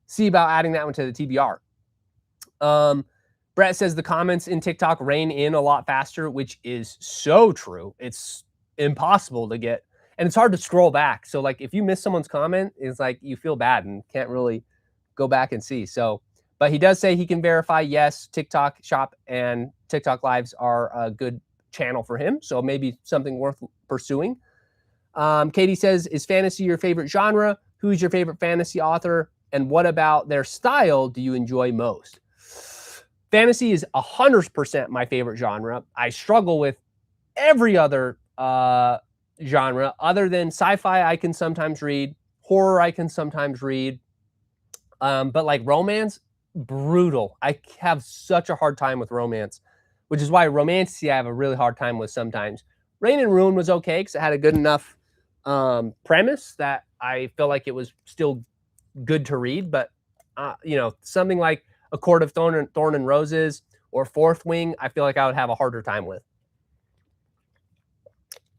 see about adding that one to the TBR. Brett says the comments in TikTok rein in a lot faster, which is so true. It's impossible to get, and it's hard to scroll back. So like if you miss someone's comment, it's like you feel bad and can't really go back and see. So but he does say he can verify, yes, TikTok Shop and TikTok Lives are a good channel for him. So maybe something worth pursuing. Katie says, is fantasy your favorite genre? Who's your favorite fantasy author? And what about their style do you enjoy most? Fantasy is 100% my favorite genre. I struggle with every other genre other than sci-fi I can sometimes read. Horror I can sometimes read. But like romance, brutal. I have such a hard time with romance, which is why romantasy I have a really hard time with sometimes. Reign and Ruin was okay because it had a good enough premise that I feel like it was still good to read. But something like A Court of Thorn and Roses or Fourth Wing, I feel like I would have a harder time with.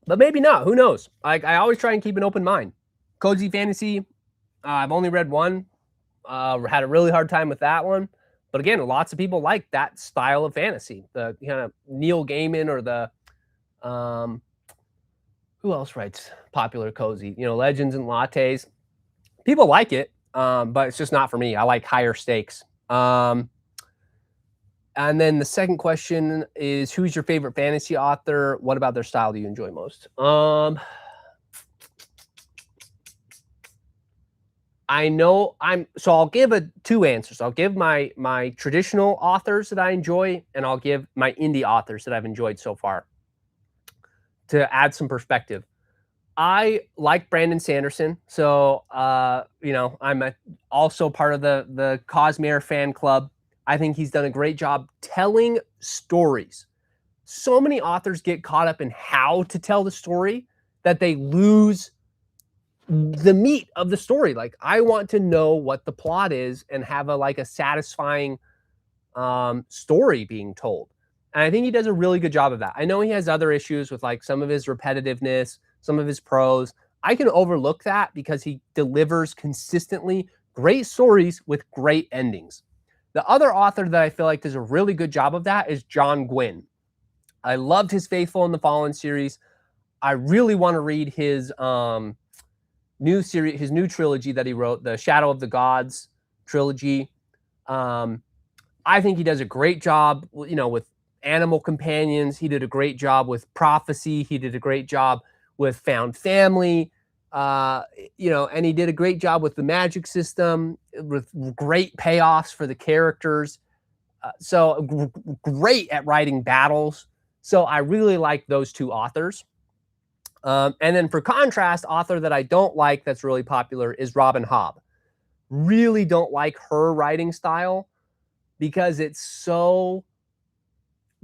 But maybe not. Who knows? Like I always try and keep an open mind. Cozy fantasy, I've only read one. Had a really hard time with that one. But again, lots of people like that style of fantasy. The kind of Neil Gaiman or the who else writes popular cozy? Legends and Lattes. People like it, but it's just not for me. I like higher stakes. And then the second question is, who's your favorite fantasy author? What about their style do you enjoy most? I'll give 2 answers. I'll give my traditional authors that I enjoy, and I'll give my indie authors that I've enjoyed so far to add some perspective. I like Brandon Sanderson. So, I'm also part of the Cosmere fan club. I think he's done a great job telling stories. So many authors get caught up in how to tell the story that they lose the meat of the story. Like I want to know what the plot is and have a satisfying story being told. And I think he does a really good job of that. I know he has other issues with like some of his repetitiveness, some of his prose. I can overlook that because he delivers consistently great stories with great endings. The other author that I feel like does a really good job of that is John Gwynne. I loved his Faithful and the Fallen series. I really want to read his new series, his new trilogy that he wrote, the Shadow of the Gods trilogy. I think he does a great job, with Animal Companions. He did a great job with Prophecy. He did a great job with Found Family. And he did a great job with the magic system, with great payoffs for the characters. So great at writing battles. So I really like those 2 authors. And then for contrast, author that I don't like that's really popular is Robin Hobb. Really don't like her writing style because it's so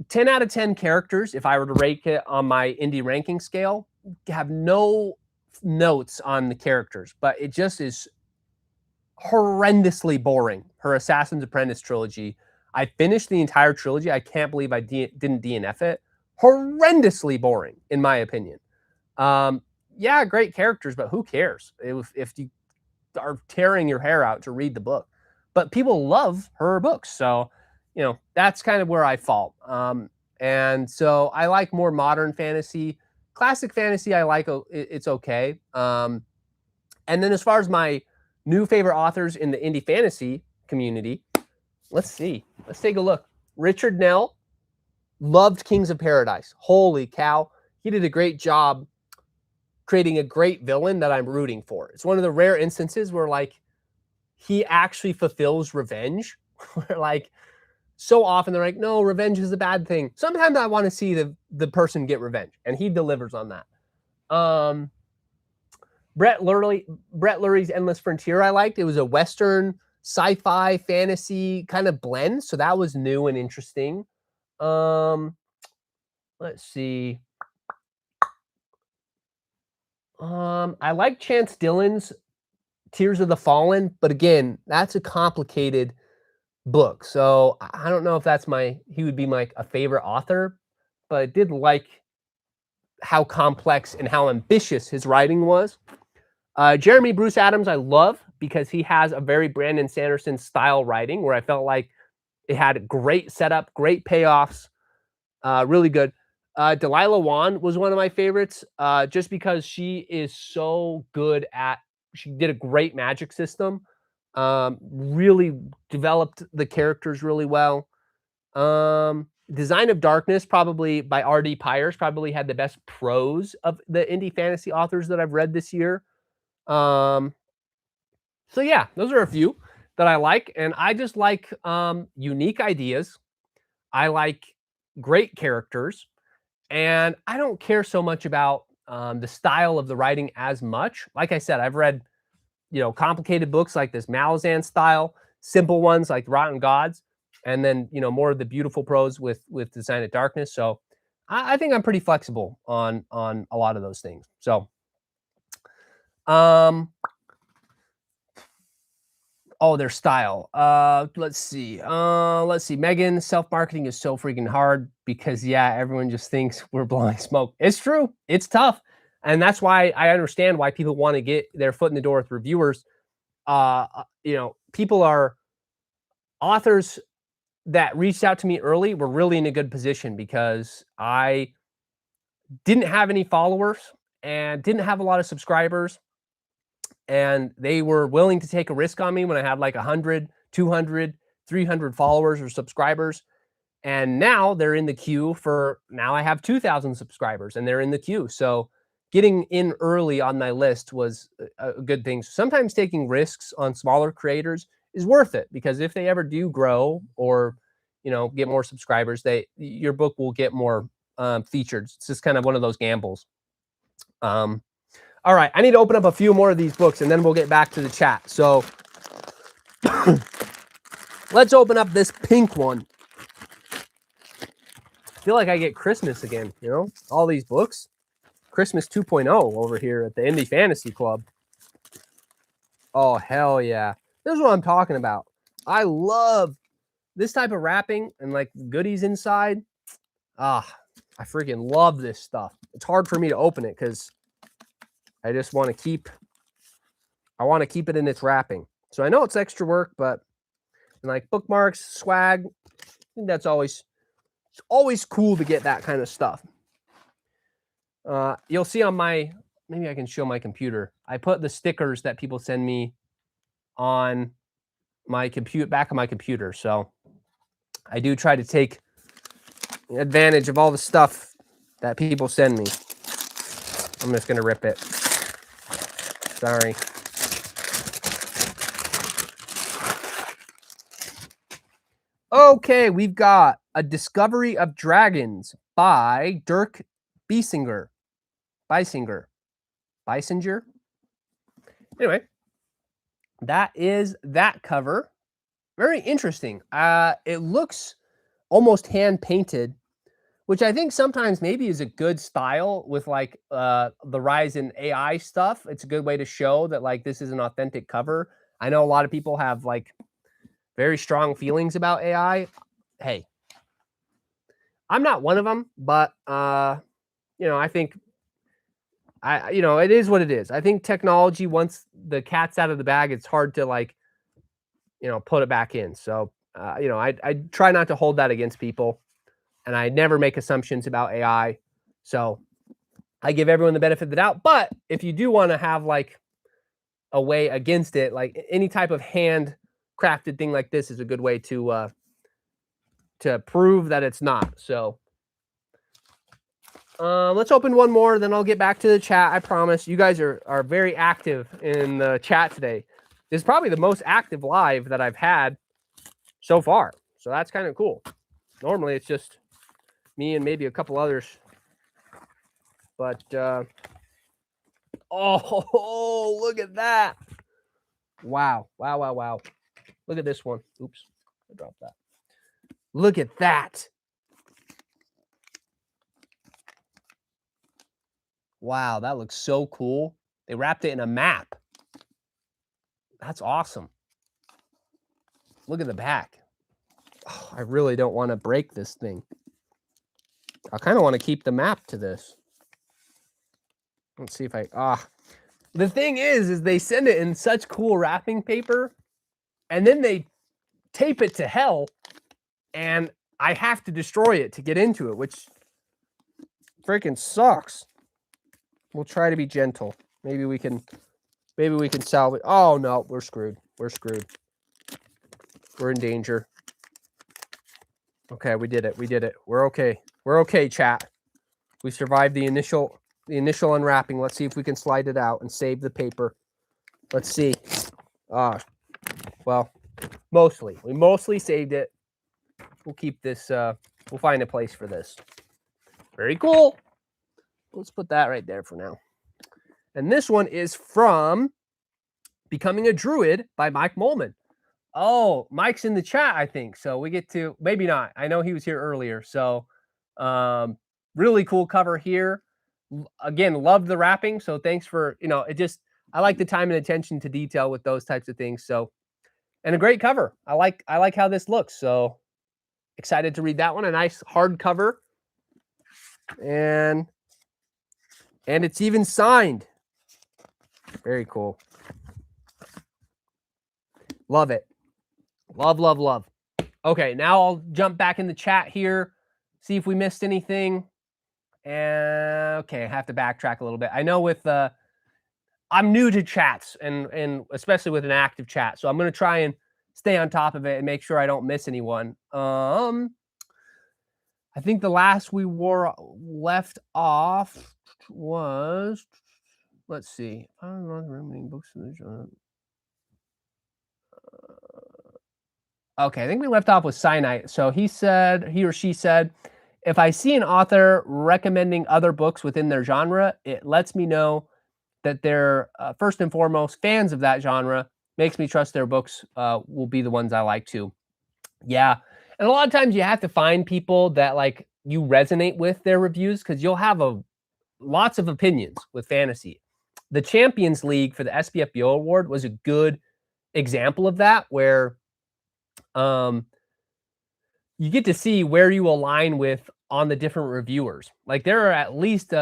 10 out of 10 characters. If I were to rate it on my indie ranking scale, have no notes on the characters, but it just is horrendously boring. Her Assassin's Apprentice trilogy. I finished the entire trilogy. I can't believe I didn't DNF it. Horrendously boring, in my opinion. Yeah, great characters, but who cares if you are tearing your hair out to read the book? But people love her books, so that's kind of where I fall. And so I like more modern fantasy. Classic fantasy, I like. It's okay. And then as far as my new favorite authors in the indie fantasy community, let's see. Let's take a look. Richard Nell, Loved Kings of Paradise. Holy cow. He did a great job creating a great villain that I'm rooting for. It's one of the rare instances where like he actually fulfills revenge. Where like so often they're like, no, revenge is a bad thing. Sometimes I want to see the person get revenge, and he delivers on that. Brett Lurie's Endless Frontier I liked. It was a Western sci-fi fantasy kind of blend, so that was new and interesting. Let's see. I like Chance Dillon's Tears of the Fallen, but again, that's a complicated book. So I don't know if he would be a favorite author, but I did like how complex and how ambitious his writing was. Jeremy Bruce Adams, I love because he has a very Brandon Sanderson style writing where I felt like it had great setup, great payoffs, really good. Delilah Wan was one of my favorites just because she is so good she did a great magic system, really developed the characters really well. Design of Darkness, probably by R.D. Pyers, probably had the best prose of the indie fantasy authors that I've read this year. So yeah, those are a few that I like, and I just like unique ideas. I like great characters, and I don't care so much about the style of the writing as much. Like I said, I've read complicated books like this Malazan style, simple ones like Rotten Gods, and then more of the beautiful prose with Design of Darkness. So I think I'm pretty flexible on a lot of those things. So their style. Let's see. Megan, self-marketing is so freaking hard because everyone just thinks we're blowing smoke. It's true. It's tough. And that's why I understand why people want to get their foot in the door with reviewers. Authors that reached out to me early were really in a good position because I didn't have any followers and didn't have a lot of subscribers. And they were willing to take a risk on me when I had like 100, 200, 300 followers or subscribers. And now they're in the queue now I have 2,000 subscribers and they're in the queue. So getting in early on my list was a good thing. So sometimes taking risks on smaller creators is worth it because if they ever do grow or, get more subscribers, your book will get more featured. It's just kind of one of those gambles. All right, I need to open up a few more of these books, and then we'll get back to the chat. So let's open up this pink one. I feel like I get Christmas again, all these books. Christmas 2.0 over here at the Indie Fantasy Club. Oh, hell yeah. This is what I'm talking about. I love this type of wrapping and like goodies inside. I freaking love this stuff. It's hard for me to open it because I just want to keep it in its wrapping. So I know it's extra work, but like bookmarks, swag, I think it's always cool to get that kind of stuff. You'll see on maybe I can show my computer. I put the stickers that people send me on my back of my computer. So I do try to take advantage of all the stuff that people send me. I'm just going to rip it. Sorry. Okay, we've got A Discovery of Dragons by Dirk Biesinger. Anyway, that is that cover. Very interesting. It looks almost hand painted, which I think sometimes maybe is a good style with like the rise in AI stuff. It's a good way to show that like this is an authentic cover. I know a lot of people have like very strong feelings about AI. Hey, I'm not one of them, but I think it is what it is. I think technology, once the cat's out of the bag, it's hard to like, put it back in. So, I try not to hold that against people, and I never make assumptions about AI. So I give everyone the benefit of the doubt. But if you do want to have like a way against it, like any type of handcrafted thing like this is a good way to prove that it's not. So Let's open one more, then I'll get back to the chat. I promise. You guys are very active in the chat today. This is probably the most active live that I've had so far. So that's kind of cool. Normally it's just me and maybe a couple others. But oh, look at that. Wow. Wow, wow, wow. Look at this one. Oops. I dropped that. Look at that. Wow, that looks so cool. They wrapped it in a map. That's awesome. Look at the back. Oh, I really don't want to break this thing. I kind of want to keep the map to this. Let's see if the thing is they send it in such cool wrapping paper, and then they tape it to hell, and I have to destroy it to get into it, which freaking sucks. We'll try to be gentle. Maybe we can salvage. Oh no, we're screwed. We're screwed. We're in danger. Okay, we did it. We did it. We're okay. We're okay, chat. We survived the initial unwrapping. Let's see if we can slide it out and save the paper. Let's see. Well, we mostly saved it. We'll keep this. We'll find a place for this. Very cool. Let's put that right there for now. And this one is from Becoming a Druid by Mike Molman. Oh, Mike's in the chat, I think. So we get to, maybe not. I know he was here earlier. So really cool cover here. Again, love the wrapping. So thanks for, I like the time and attention to detail with those types of things. So, and a great cover. I like how this looks. So excited to read that one. A nice hard cover. And it's even signed. Very cool. Love it. Love, love, love. Okay, now I'll jump back in the chat here, see if we missed anything. And okay, I have to backtrack a little bit. I know with I'm new to chats and especially with an active chat, so I'm going to try and stay on top of it and make sure I don't miss anyone. I think the last we left off was, let's see. I don't know the remaining books in the genre. Okay, I think we left off with Cyanite. So he or she said, if I see an author recommending other books within their genre, it lets me know that they're first and foremost fans of that genre. Makes me trust their books will be the ones I like too. Yeah, and a lot of times you have to find people that like you resonate with their reviews, because you'll have lots of opinions with fantasy. The Champions League for the SPFBO award was a good example of that, where you get to see where you align with on the different reviewers. Like there are at least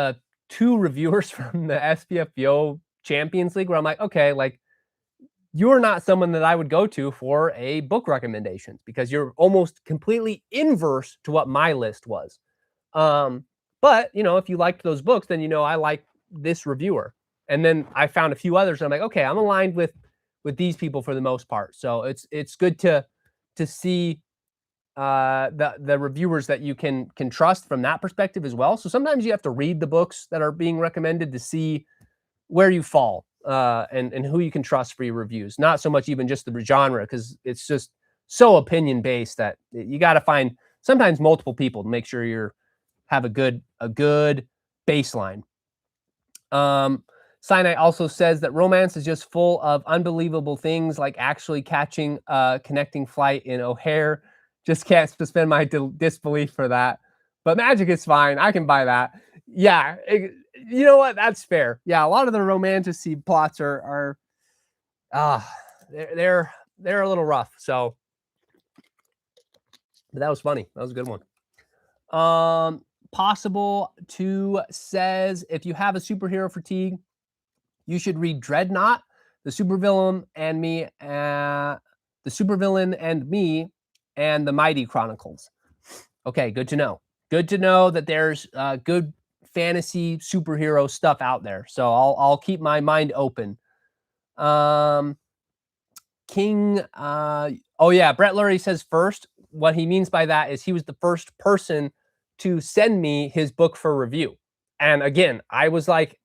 2 reviewers from the SPFBO Champions League where I'm like, okay, like you're not someone that I would go to for a book recommendation, because you're almost completely inverse to what my list was. But if you liked those books, then I like this reviewer. And then I found a few others and I'm like, okay, I'm aligned with these people for the most part. So it's good to see the reviewers that you can trust from that perspective as well. So sometimes you have to read the books that are being recommended to see where you fall and who you can trust for your reviews. Not so much even just the genre, because it's just so opinion based that you got to find sometimes multiple people to make sure you have a good baseline. Sinai also says that romance is just full of unbelievable things, like actually catching a connecting flight in O'Hare. Just can't suspend my disbelief for that. But magic is fine. I can buy that. Yeah, you know what? That's fair. Yeah, a lot of the romantasy plots are they're a little rough. So, but that was funny. That was a good one. Possible 2 says, if you have a superhero fatigue, you should read Dreadnought, The Supervillain and Me, and The Mighty Chronicles. Okay, good to know. Good to know that there's good fantasy superhero stuff out there. So I'll keep my mind open. King, oh yeah, Brett Lurie says first. What he means by that is he was the first person to send me his book for review. And again, I was like,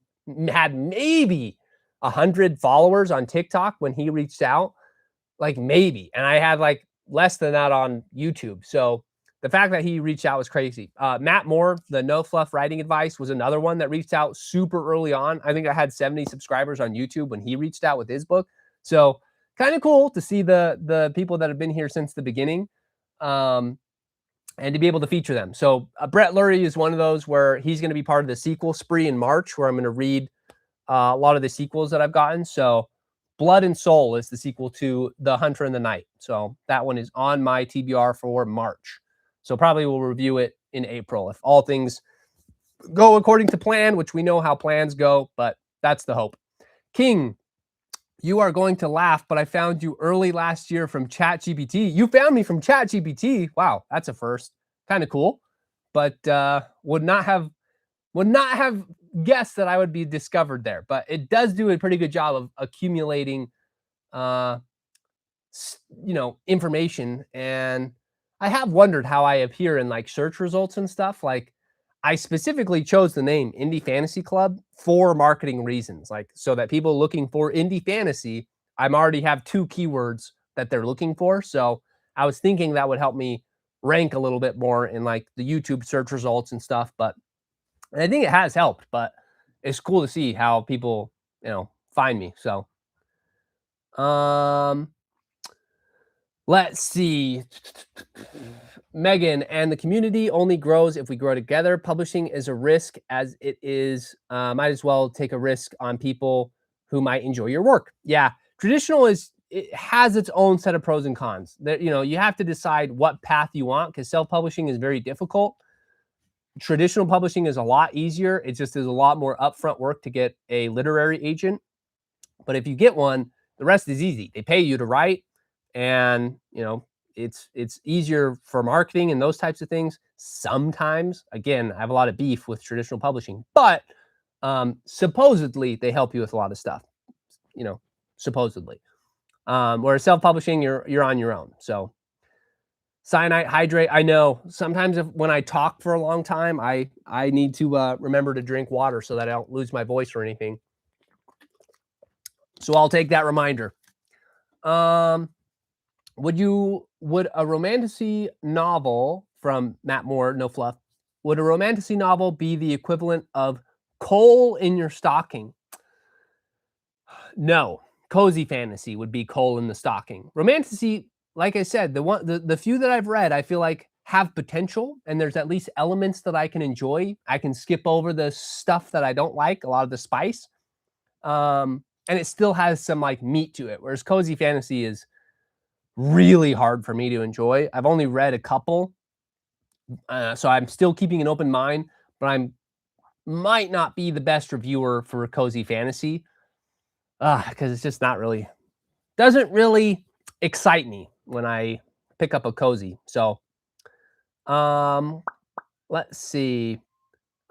had maybe 100 followers on TikTok when he reached out, like maybe. And I had like less than that on YouTube. So the fact that he reached out was crazy. Matt Moore, the No Fluff Writing Advice, was another one that reached out super early on. I think I had 70 subscribers on YouTube when he reached out with his book. So kind of cool to see the people that have been here since the beginning. And to be able to feature them. So Brett Lurie is one of those where he's going to be part of the sequel spree in March, where I'm going to read a lot of the sequels that I've gotten. So Blood and Soul is the sequel to The Hunter and the Night. So that one is on my TBR for March. So probably we'll review it in April if all things go according to plan, which we know how plans go, but that's the hope. King, you are going to laugh, but I found you early last year from ChatGPT. You found me from ChatGPT. Wow, that's a first. Kind of cool, but would not have guessed that I would be discovered there. But it does do a pretty good job of accumulating, information. And I have wondered how I appear in like search results and stuff. Like I specifically chose the name Indie Fantasy Club for marketing reasons, like so that people looking for indie fantasy, I'm already have 2 keywords that they're looking for. So I was thinking that would help me rank a little bit more in like the YouTube search results and stuff. But I think it has helped, but it's cool to see how people, find me. So, let's see. Megan, and the community only grows if we grow together. Publishing is a risk as it is. Might as well take a risk on people who might enjoy your work. Yeah, traditional it has its own set of pros and cons. That you have to decide what path you want because self-publishing is very difficult. Traditional publishing is a lot easier. It just is a lot more upfront work to get a literary agent. But if you get one, the rest is easy. They pay you to write, and it's easier for marketing and those types of things. Sometimes, again, I have a lot of beef with traditional publishing, but supposedly they help you with a lot of stuff. Supposedly. Whereas self-publishing, you're on your own. So cyanide, hydrate. I know sometimes when I talk for a long time, I need to remember to drink water so that I don't lose my voice or anything. So I'll take that reminder. Would a romantasy novel from Matt Moore, No Fluff, would a romantasy novel be the equivalent of coal in your stocking? No, cozy fantasy would be coal in the stocking. Romantasy, like I said, the few that I've read, I feel like have potential, and there's at least elements that I can enjoy. I can skip over the stuff that I don't like, a lot of the spice, and it still has some like meat to it. Whereas cozy fantasy is really hard for me to enjoy. I've only read a couple, so I'm still keeping an open mind, but I might not be the best reviewer for cozy fantasy because it's just doesn't really excite me when I pick up a cozy. So let's see.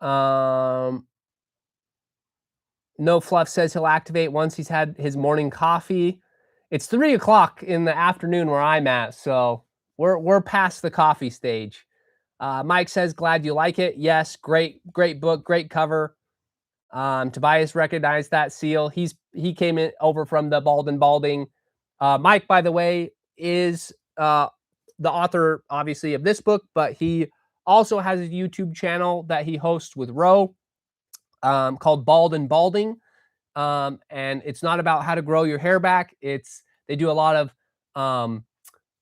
No Fluff says he'll activate once he's had his morning coffee. It's 3:00 in the afternoon where I'm at, so we're past the coffee stage. Mike says, glad you like it. Yes, great book, great cover. Tobias recognized that seal. He came over from the Bald and Balding. Mike, by the way, is the author, obviously, of this book, but he also has a YouTube channel that he hosts with Ro called Bald and Balding. And it's not about how to grow your hair back. They do a lot of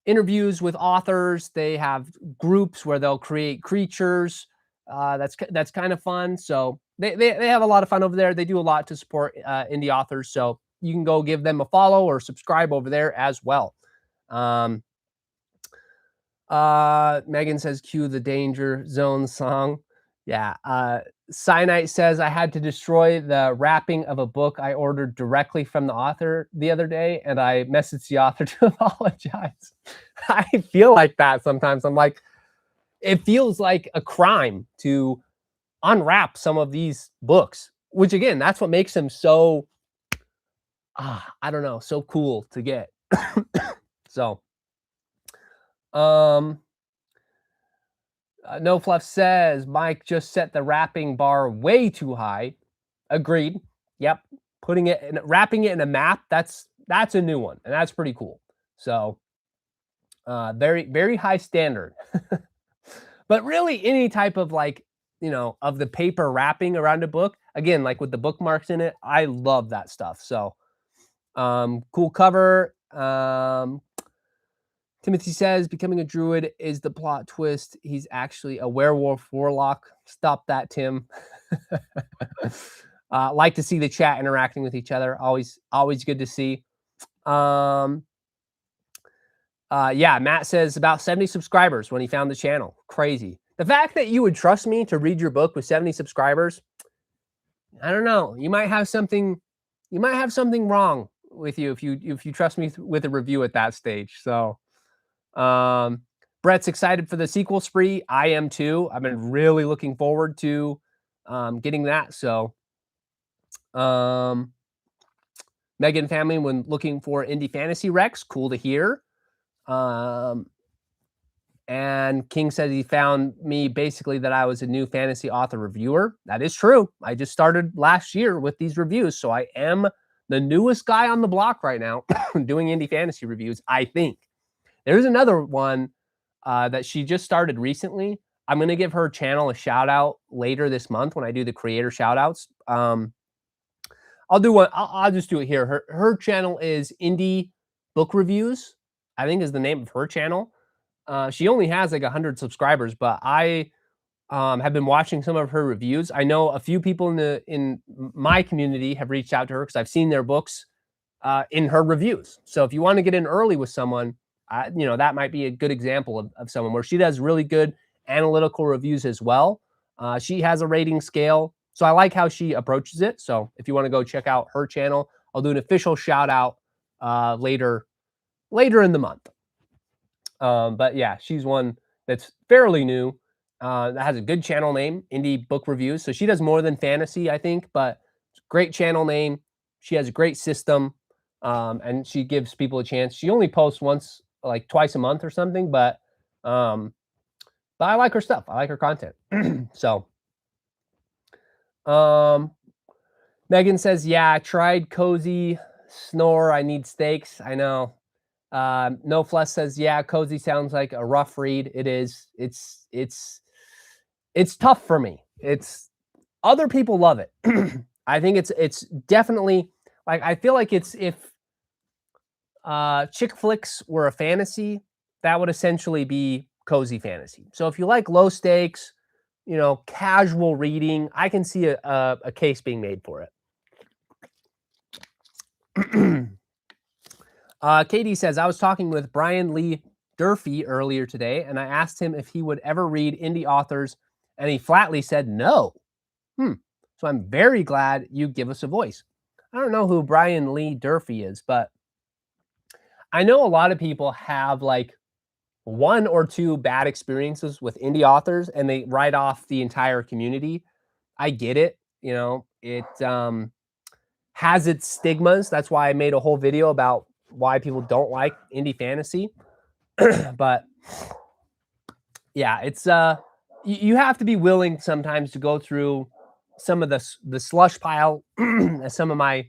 interviews with authors. They have groups where they'll create creatures. That's kind of fun. So they have a lot of fun over there. They do a lot to support indie authors. So you can go give them a follow or subscribe over there as well. Megan says, cue the Danger Zone song. Yeah. Cyanite says, I had to destroy the wrapping of a book I ordered directly from the author the other day, and I messaged the author to apologize. I feel like that sometimes. I'm like, it feels like a crime to unwrap some of these books, which again, that's what makes them so, I don't know, so cool to get. So, No Fluff says Mike just set the wrapping bar way too high. Agreed. Yep. Wrapping it in a map, that's a new one, and that's pretty cool. So very, very high standard. But really any type of like, of the paper wrapping around a book, again, like with the bookmarks in it, I love that stuff. So cool cover. Timothy says becoming a druid is the plot twist. He's actually a werewolf warlock. Stop that, Tim. Like to see the chat interacting with each other. Always good to see. Yeah, Matt says about 70 subscribers when he found the channel. Crazy. The fact that you would trust me to read your book with 70 subscribers, I don't know. You might have something wrong with you if you trust me with a review at that stage. So Brett's excited for the sequel spree. I am too. I've been really looking forward to getting that. So Megan family when looking for indie fantasy recs, cool to hear. And King says he found me basically that I was a new fantasy author reviewer. That is true. I just started last year with these reviews, so I am the newest guy on the block right now doing indie fantasy reviews, I think. There's another one that she just started recently. I'm going to give her channel a shout out later this month when I do the creator shout outs. I'll do one. I'll just do it here. Her channel is Indie Book Reviews, I think is the name of her channel. She only has like 100 subscribers, but I have been watching some of her reviews. I know a few people in my community have reached out to her because I've seen their books in her reviews. So if you want to get in early with someone, that might be a good example of someone where she does really good analytical reviews as well. She has a rating scale. So I like how she approaches it. So if you want to go check out her channel, I'll do an official shout out later in the month. But yeah, she's one that's fairly new. That has a good channel name, Indie Book Reviews. So she does more than fantasy, I think, but great channel name. She has a great system, and she gives people a chance. She only posts twice a month or something, but I like her stuff. I like her content. So, Megan says, yeah, I tried Cozy Snore. I need steaks. I know. No Flesh says, yeah, Cozy sounds like a rough read. It is. It's tough for me. Other people love it. I think it's definitely like, I feel like it's, if chick flicks were a fantasy, that would essentially be cozy fantasy. So if you like low stakes, casual reading, I can see a case being made for it. Katie says, I was talking with Brian Lee Durfee earlier today, and I asked him if he would ever read indie authors, and he flatly said no. So I'm very glad you give us a voice. I don't know who Brian Lee Durfee is, but I know a lot of people have like one or two bad experiences with indie authors, and they write off the entire community. I get it. It has its stigmas. That's why I made a whole video about why people don't like indie fantasy. But yeah, it's you have to be willing sometimes to go through some of the slush pile, as some of my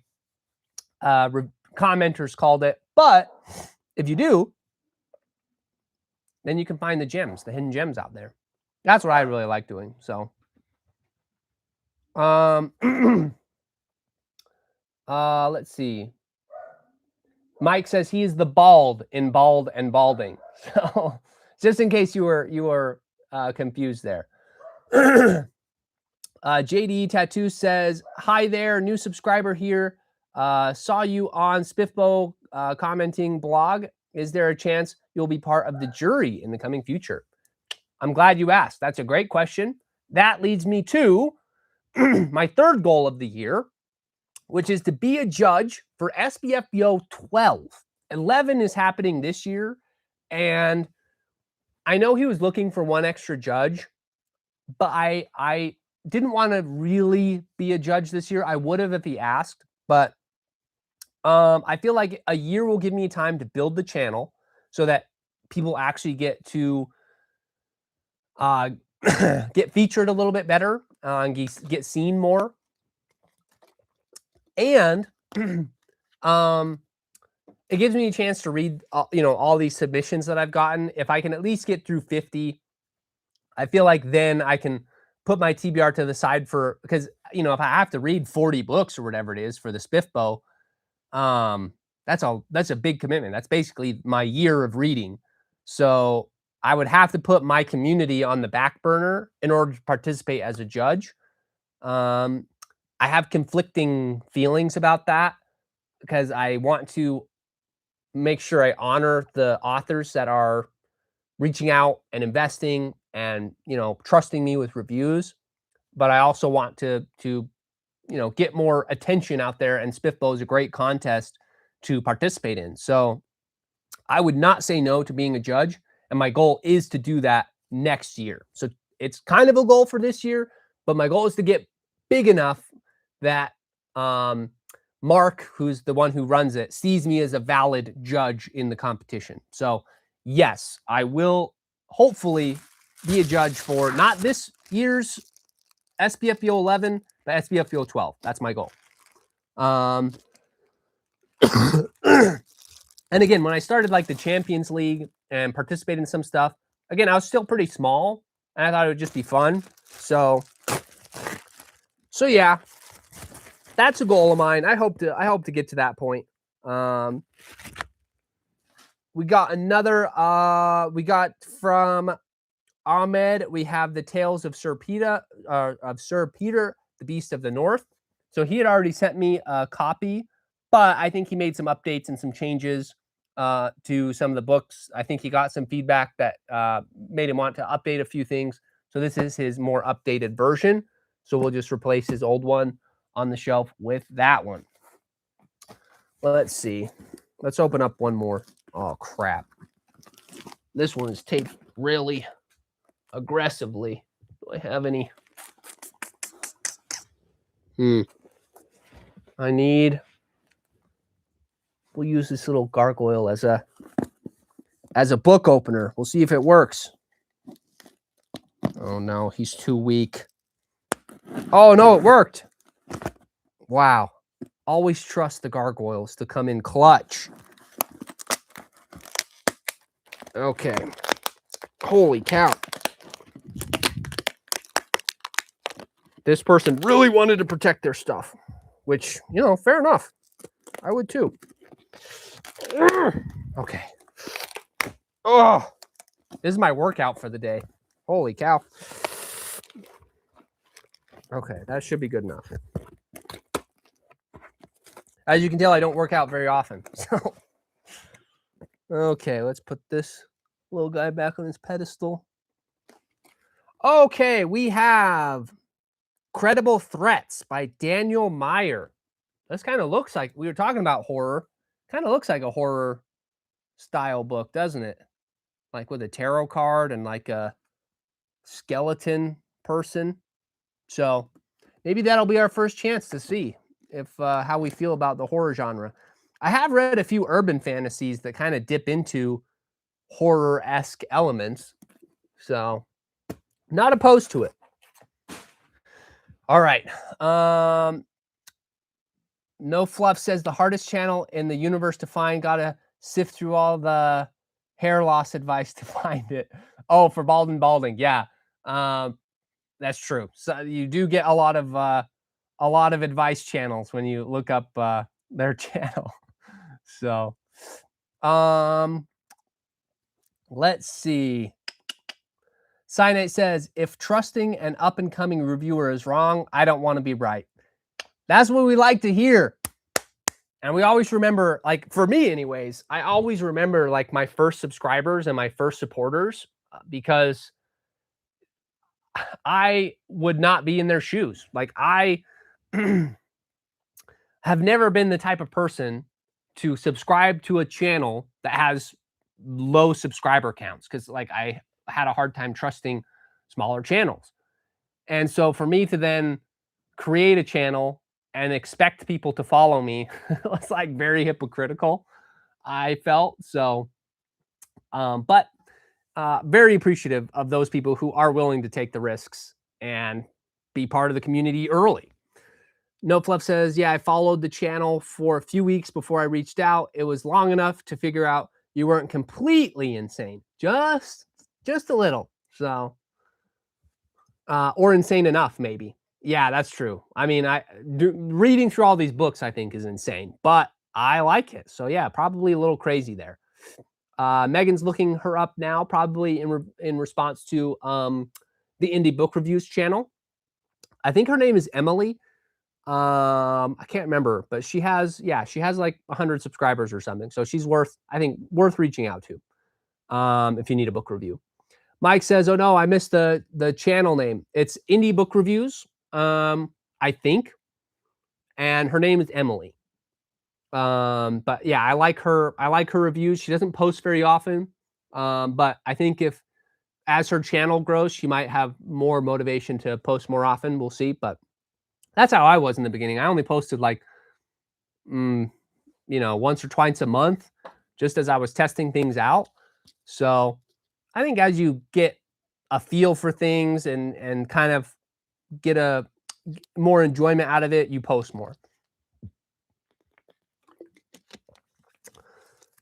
commenters called it. But if you do, then you can find the gems, the hidden gems out there. That's what I really like doing. So let's see. Mike says he is the bald in Bald and Balding. So just in case you were confused there. JD Tattoo says, hi there, new subscriber here. Saw you on Spiffbo commenting blog. Is there a chance you'll be part of the jury in the coming future? I'm glad you asked. That's a great question. That leads me to my third goal of the year, which is to be a judge for SBFBO 12. 11 is happening this year, and I know he was looking for one extra judge, but I didn't want to really be a judge this year. I would have if he asked, but I feel like a year will give me time to build the channel so that people actually get to get featured a little bit better, and get seen more. And it gives me a chance to read, all these submissions that I've gotten. If I can at least get through 50, I feel like then I can put my TBR to the side because if I have to read 40 books or whatever it is for the SPIFFBO, that's a big commitment. That's basically my year of reading. So I would have to put my community on the back burner in order to participate as a judge. I have conflicting feelings about that because I want to make sure I honor the authors that are reaching out and investing and, trusting me with reviews. But I also want to get more attention out there, and SPIFFBO is a great contest to participate in. So I would not say no to being a judge, and my goal is to do that next year. So it's kind of a goal for this year, but my goal is to get big enough that Mark, who's the one who runs it, sees me as a valid judge in the competition. So yes, I will hopefully be a judge for not this year's SPFBO 11, but SPFBO 12. That's my goal. And again, when I started like the Champions League and participated in some stuff, again, I was still pretty small, and I thought it would just be fun. So yeah, that's a goal of mine. I hope to get to that point. We got another. We got from Ahmed. We have the Tales of Sir Peter, the Beast of the North. So he had already sent me a copy, but I think he made some updates and some changes to some of the books. I think he got some feedback that made him want to update a few things. So this is his more updated version. So we'll just replace his old one on the shelf with that one. Well, let's see. Let's open up one more. Oh, crap. This one is taped really aggressively. Do I have any? We'll use this little gargoyle as a book opener. We'll see if it works. Oh no, he's too weak. Oh no, it worked. Wow. Always trust the gargoyles to come in clutch. Okay. Holy cow. This person really wanted to protect their stuff, which, fair enough. I would too. Okay. Oh, this is my workout for the day. Holy cow. Okay, that should be good enough. As you can tell, I don't work out very often. So, okay, let's put this little guy back on his pedestal. Okay, we have Credible Threats by Daniel Meyer. This kind of looks like, we were talking about horror, kind of looks like a horror style book, doesn't it? Like with a tarot card and like a skeleton person. So maybe that'll be our first chance to see if how we feel about the horror genre. I have read a few urban fantasies that kind of dip into horror-esque elements, so not opposed to it. All right. No Fluff says the hardest channel in the universe to find. Gotta sift through all the hair loss advice to find it. Oh, for Balding Balding, yeah. That's true. So you do get a lot of advice channels when you look up their channel. So, let's see. Cyanite says, if trusting an up-and-coming reviewer is wrong, I don't want to be right. That's what we like to hear. And we always remember, like, for me anyways, I always remember like my first subscribers and my first supporters because I would not be in their shoes. Like, I have never been the type of person to subscribe to a channel that has low subscriber counts because, like, I had a hard time trusting smaller channels. And so for me to then create a channel and expect people to follow me was like very hypocritical, I felt. So, but very appreciative of those people who are willing to take the risks and be part of the community early. No Fluff says, yeah, I followed the channel for a few weeks before I reached out. It was long enough to figure out you weren't completely insane, just a little. So, or insane enough, maybe. Yeah, that's true. I mean, reading through all these books, I think, is insane, but I like it. So yeah, probably a little crazy there. Megan's looking her up now, probably in response to the Indie Book Reviews channel. I think her name is Emily. I can't remember, but she has like 100 subscribers or something. So she's worth reaching out to if you need a book review. Mike says, "Oh no, I missed the channel name. It's Indie Book Reviews, I think, and her name is Emily. But yeah, I like her reviews. She doesn't post very often, but I think as her channel grows, she might have more motivation to post more often. We'll see, but that's how I was in the beginning. I only posted like, once or twice a month, just as I was testing things out. So I think as you get a feel for things and kind of get a more enjoyment out of it, you post more.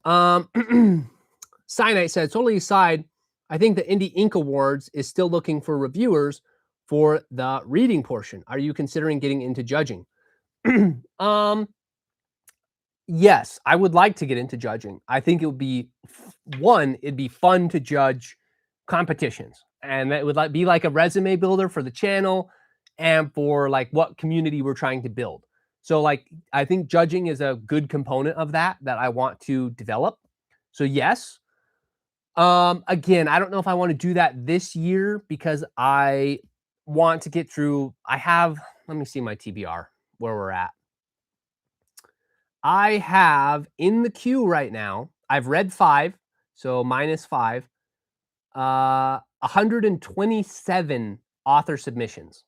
Cyanite said, totally aside, I think the Indie Ink Awards is still looking for reviewers for the reading portion. Are you considering getting into judging? Yes, I would like to get into judging. I think it would be it'd be fun to judge competitions, and that would be like a resume builder for the channel and for like what community we're trying to build. So like, I think judging is a good component of that I want to develop. So yes. Again, I don't know if I want to do that this year because I want to get through. Let me see my TBR where we're at. I have in the queue right now, I've read 5, so -5, 127 author submissions.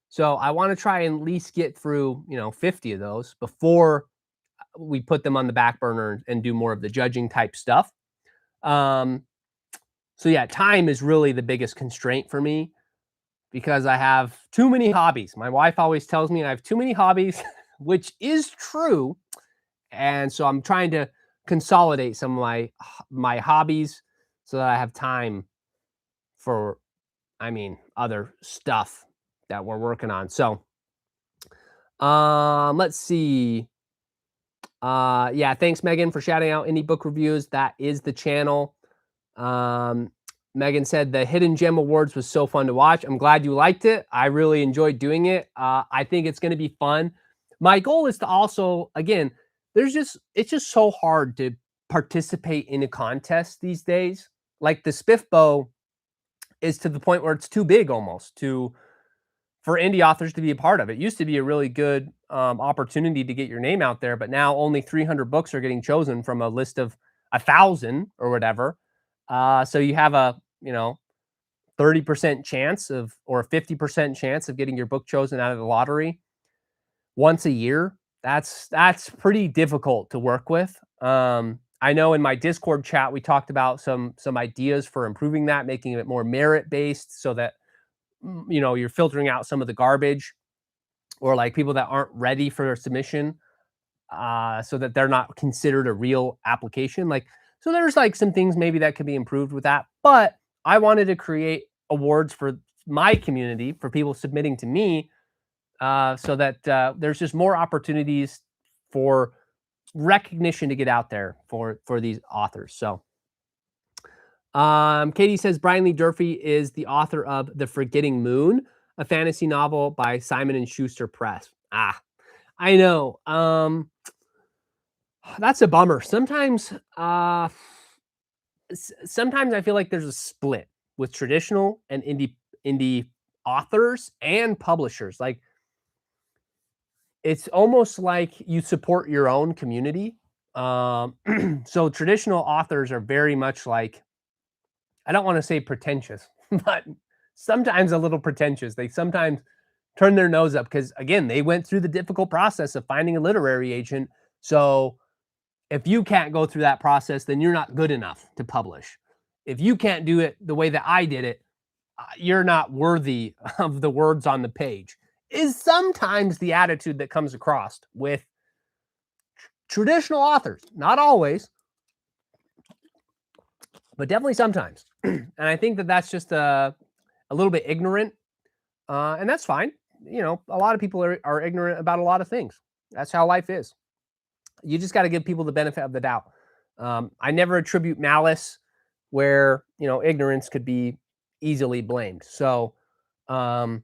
So I want to try and at least get through, 50 of those before we put them on the back burner and do more of the judging type stuff. So yeah, time is really the biggest constraint for me because I have too many hobbies. My wife always tells me I have too many hobbies, which is true. And so I'm trying to consolidate some of my hobbies so that I have time for, other stuff that we're working on. So, let's see. Yeah, thanks Megan for shouting out Indie Book Reviews. That is the channel. Megan said the Hidden Gem Awards was so fun to watch. I'm glad you liked it. I really enjoyed doing it. I think it's going to be fun. My goal is to also, again, it's just so hard to participate in a contest these days. Like the SPIFBO is to the point where it's too big almost for indie authors to be a part of. It used to be a really good opportunity to get your name out there, but now only 300 books are getting chosen from a list of 1,000 or whatever. So you have a 30% chance or a 50% chance of getting your book chosen out of the lottery once a year. That's pretty difficult to work with. I know in my Discord chat we talked about some ideas for improving that, making it more merit based, so that you're filtering out some of the garbage or like people that aren't ready for a submission, so that they're not considered a real application. So there's like some things maybe that could be improved with that. But I wanted to create awards for my community, for people submitting to me, so that there's just more opportunities for recognition to get out there for these authors. So Katie says Brian Lee Durfee is the author of The Forgetting Moon, a fantasy novel by Simon and Schuster Press. I know. That's a bummer. Sometimes I feel like there's a split with traditional and indie authors and publishers. Like, it's almost like you support your own community. So traditional authors are very much like, I don't want to say pretentious, but sometimes a little pretentious. They sometimes turn their nose up because, again, they went through the difficult process of finding a literary agent. So if you can't go through that process, then you're not good enough to publish. if you can't do it the way that I did it, you're not worthy of the words on the page, is sometimes the attitude that comes across with traditional authors. Not always, but definitely sometimes. And I think that that's just a little bit ignorant, and that's fine. You know, a lot of people are ignorant about a lot of things. That's how life is. You just got to give people the benefit of the doubt. I never attribute malice where, you know, ignorance could be easily blamed. So I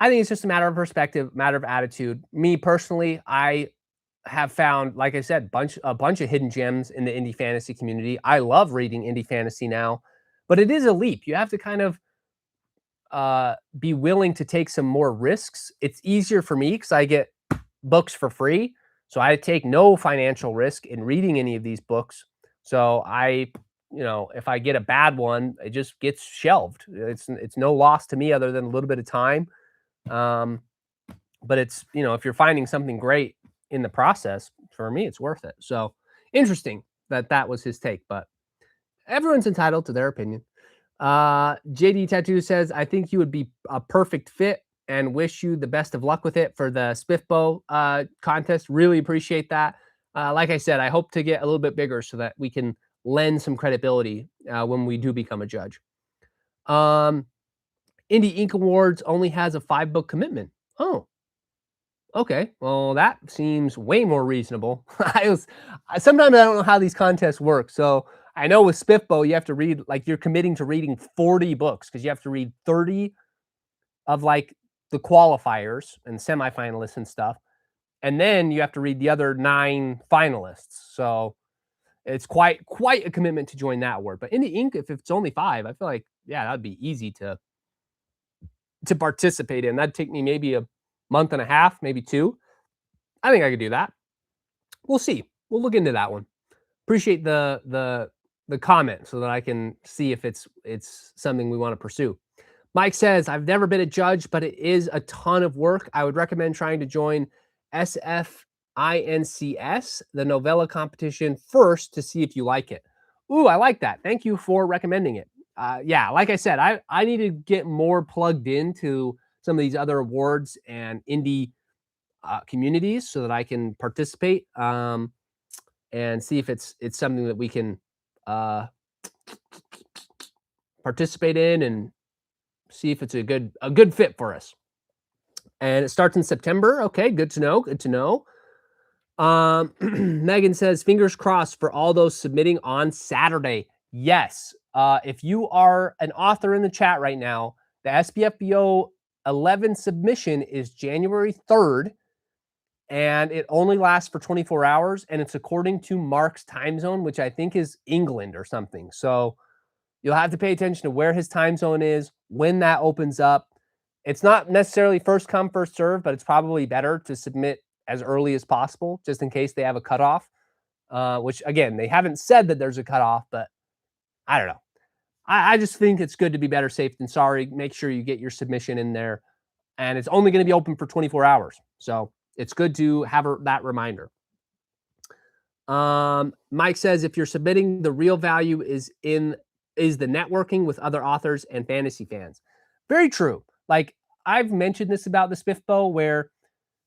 think it's just a matter of perspective, matter of attitude. Me personally, I have found, like I said, a bunch of hidden gems in the indie fantasy community. I love reading indie fantasy now, but it is a leap. You have to kind of be willing to take some more risks. It's easier for me because I get books for free. So I take no financial risk in reading any of these books. So I, you know, if I get a bad one, it just gets shelved. It's no loss to me other than a little bit of time. But it's, you know, if you're finding something great in the process, for me, it's worth it. So interesting that was his take, but everyone's entitled to their opinion. JD Tattoo says, I think you would be a perfect fit and wish you the best of luck with it for the Spiffbo contest. Really appreciate that. Like I said, I hope to get a little bit bigger so that we can lend some credibility when we do become a judge. Indie Ink Awards only has a 5-book commitment. Oh, okay. Well, that seems way more reasonable. Sometimes I don't know how these contests work. So I know with Spiffbo, you have to read, like, you're committing to reading 40 books because you have to read 30 of like the qualifiers and semifinalists and stuff. And then you have to read the other 9 finalists. So it's quite a commitment to join that award. But Indie Ink, if it's only 5, I feel like, yeah, that'd be easy to participate in. That'd take me maybe a month and a half, maybe 2. I think I could do that. We'll see. We'll look into that one. Appreciate the comment so that I can see if it's something we want to pursue. Mike says, I've never been a judge, but it is a ton of work. I would recommend trying to join SFINCS, the novella competition, first to see if you like it. Ooh, I like that. Thank you for recommending it. Yeah, like I said, I need to get more plugged into some of these other awards and indie communities so that I can participate and see if it's something that we can participate in and see if it's a good fit for us. And it starts in September. Okay, good to know. Good to know. Megan says, fingers crossed for all those submitting on Saturday. Yes. If you are an author in the chat right now, the SPFBO 11 submission is January 3rd, and it only lasts for 24 hours, and it's according to Mark's time zone, which I think is England or something. So you'll have to pay attention to where his time zone is, when that opens up. It's not necessarily first come, first serve, but it's probably better to submit as early as possible, just in case they have a cutoff, which, again, they haven't said that there's a cutoff, but I don't know. I just think it's good to be better safe than sorry. Make sure you get your submission in there, and it's only going to be open for 24 hours. So it's good to have that reminder. Mike says, if you're submitting, the real value is the networking with other authors and fantasy fans. Very true. Like, I've mentioned this about the Spiffbo, where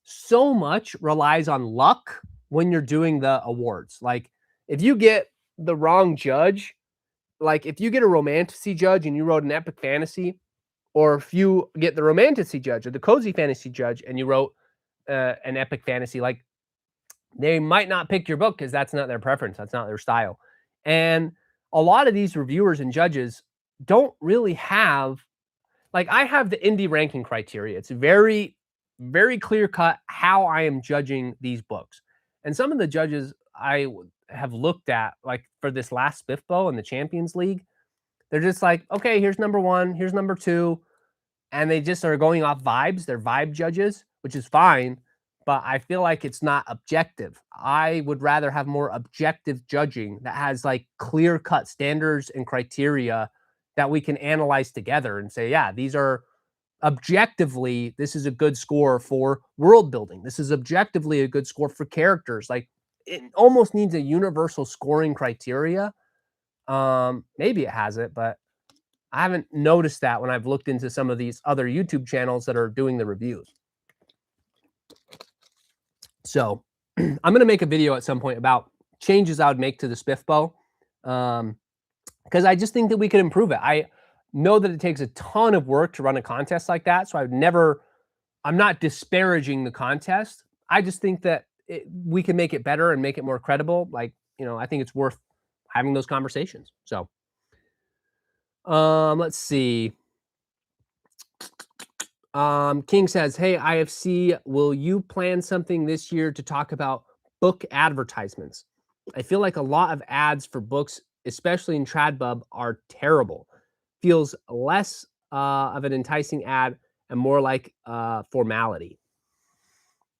so much relies on luck when you're doing the awards. Like, if you get the wrong judge, like if you get a romantasy judge and you wrote an epic fantasy, or if you get the romantasy judge or the cozy fantasy judge and you wrote an epic fantasy, like, they might not pick your book because that's not their preference. That's not their style. And a lot of these reviewers and judges don't really have, like, I have the indie ranking criteria. It's very, very clear cut how I am judging these books. And some of the judges I have looked at, like for this last Spiffbo and the Champions League, they're just like, okay, here's number 1, here's number 2. And they just are going off vibes. They're vibe judges, which is fine, but I feel like it's not objective. I would rather have more objective judging that has like clear cut standards and criteria that we can analyze together and say, yeah, these are objectively, this is a good score for world building. This is objectively a good score for characters. Like, it almost needs a universal scoring criteria Maybe it has it, but I haven't noticed that when I've looked into some of these other YouTube channels that are doing the reviews. So I'm going to make a video at some point about changes I would make to the SPIFFBO, because I just think that we could improve it. I know that it takes a ton of work to run a contest like that, so I'm not disparaging the contest. I just think that we can make it better and make it more credible. Like, I think it's worth having those conversations. So, let's see. King says, "Hey, IFC, will you plan something this year to talk about book advertisements? I feel like a lot of ads for books, especially in TradBub, are terrible. Feels less of an enticing ad and more like formality."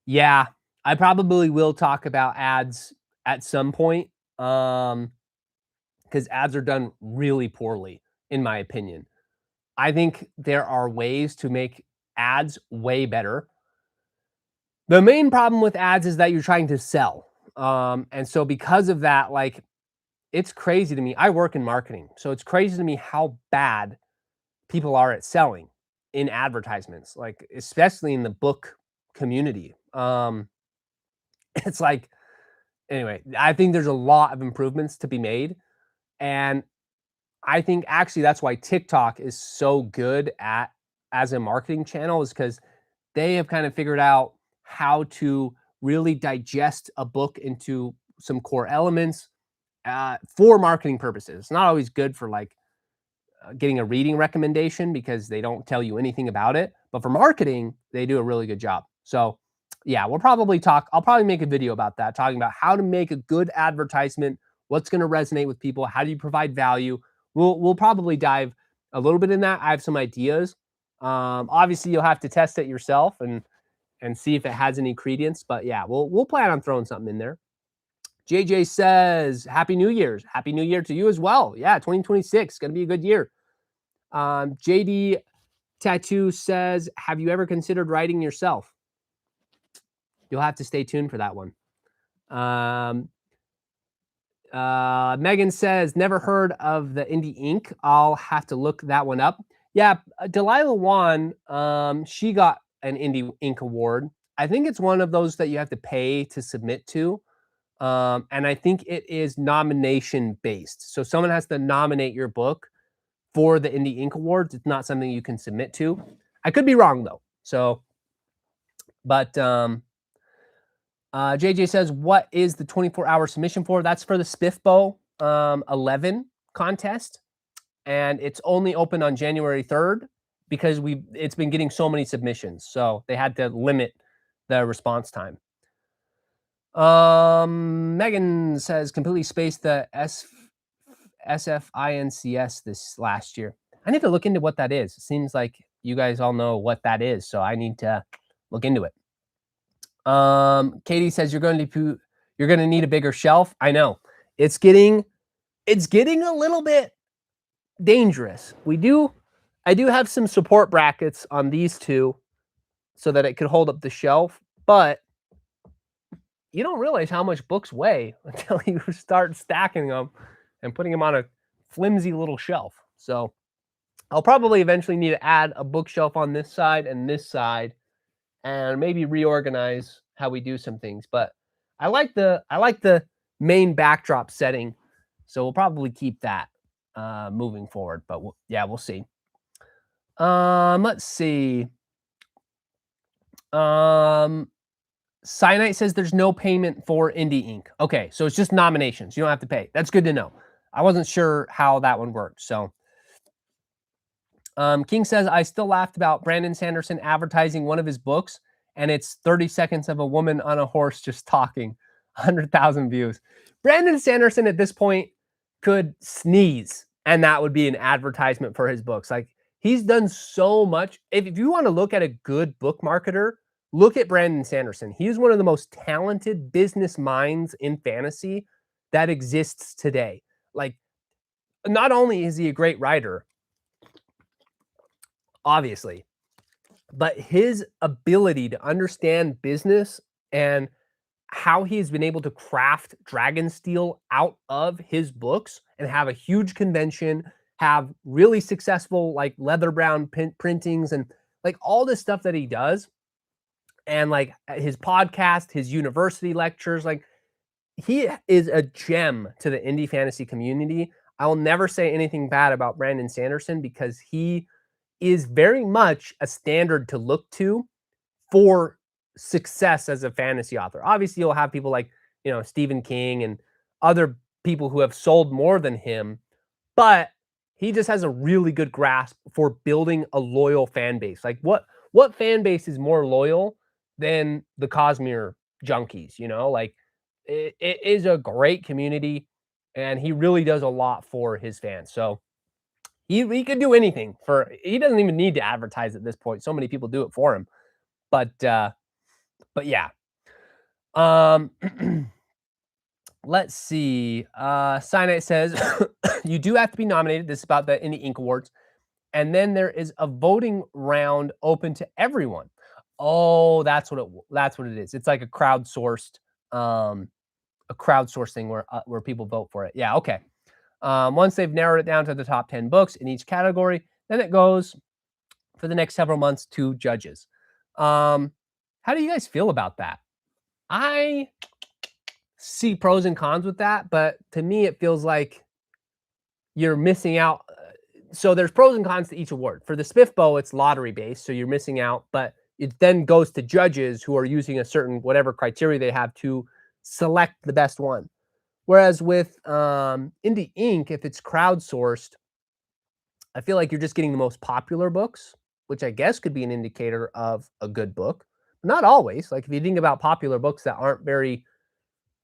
Yeah, I probably will talk about ads at some point, because ads are done really poorly, in my opinion. I think there are ways to make ads way better. The main problem with ads is that you're trying to sell. And so because of that, like, it's crazy to me. I work in marketing, so it's crazy to me how bad people are at selling in advertisements, like especially in the book community. It's like, anyway, I think there's a lot of improvements to be made. And I think actually that's why TikTok is so good as a marketing channel, is because they have kind of figured out how to really digest a book into some core elements for marketing purposes. It's not always good for like getting a reading recommendation because they don't tell you anything about it, but for marketing, they do a really good job. So yeah, I'll probably make a video about that, talking about how to make a good advertisement, what's going to resonate with people, how do you provide value. We'll probably dive a little bit in that. I have some ideas. Obviously you'll have to test it yourself and see if it has any credence, but yeah, we'll plan on throwing something in there. JJ says, "Happy New Year's." Happy New Year to you as well. Yeah, 2026 going to be a good year. JD Tattoo says, "Have you ever considered writing yourself?" You'll have to stay tuned for that one. Megan says, "Never heard of the Indie Ink. I'll have to look that one up." Yeah, Delilah Wan, she got an Indie Ink award. I think it's one of those that you have to pay to submit to. And I think it is nomination based. So someone has to nominate your book for the Indie Ink Awards. It's not something you can submit to. I could be wrong though. So, but JJ says, "What is the 24-hour submission for?" That's for the SPIFFBO 11 contest, and it's only open on January 3rd because it's been getting so many submissions, so they had to limit the response time. Megan says, "Completely spaced the SFINCS this last year." I need to look into what that is. It seems like you guys all know what that is, so I need to look into it. Katie says, you're going to need a bigger shelf." I know. It's getting a little bit dangerous. I do have some support brackets on these two so that it could hold up the shelf, but you don't realize how much books weigh until you start stacking them and putting them on a flimsy little shelf. So I'll probably eventually need to add a bookshelf on this side and and maybe reorganize how we do some things. But I like the main backdrop setting, so we'll probably keep that moving forward. But we'll see. Let's see. Cyanite says there's no payment for Indie Ink. Okay, so it's just nominations. You don't have to pay. That's good to know. I wasn't sure how that one worked. So King says, "I still laughed about Brandon Sanderson advertising one of his books, and it's 30 seconds of a woman on a horse just talking. 100,000 views." Brandon Sanderson at this point could sneeze, and that would be an advertisement for his books. Like, he's done so much. If you want to look at a good book marketer, look at Brandon Sanderson. He is one of the most talented business minds in fantasy that exists today. Like, not only is he a great writer, obviously, but his ability to understand business and how he has been able to craft Dragonsteel out of his books and have a huge convention, have really successful like leather brown printings and like all this stuff that he does. And like his podcast, his university lectures, like he is a gem to the indie fantasy community. I will never say anything bad about Brandon Sanderson because he is very much a standard to look to for success as a fantasy author. Obviously, you'll have people like, Stephen King and other people who have sold more than him, but he just has a really good grasp for building a loyal fan base. Like what fan base is more loyal than the Cosmere junkies, Like it is a great community and he really does a lot for his fans. So he could do anything he doesn't even need to advertise at this point. So many people do it for him. But yeah. Let's see. Cyanite says you do have to be nominated. This is about the Indie Ink Awards. And then there is a voting round open to everyone. Oh, that's what it is. It's like a crowdsourced thing where people vote for it. Yeah, okay. Once they've narrowed it down to the top 10 books in each category, then it goes for the next several months to judges. How do you guys feel about that? I see pros and cons with that, but to me, it feels like you're missing out. So there's pros and cons to each award. For the SPIFBO, it's lottery based, so you're missing out, but it then goes to judges who are using a certain whatever criteria they have to select the best one. Whereas with Indie Ink, if it's crowdsourced, I feel like you're just getting the most popular books, which I guess could be an indicator of a good book. Not always. Like if you think about popular books that aren't very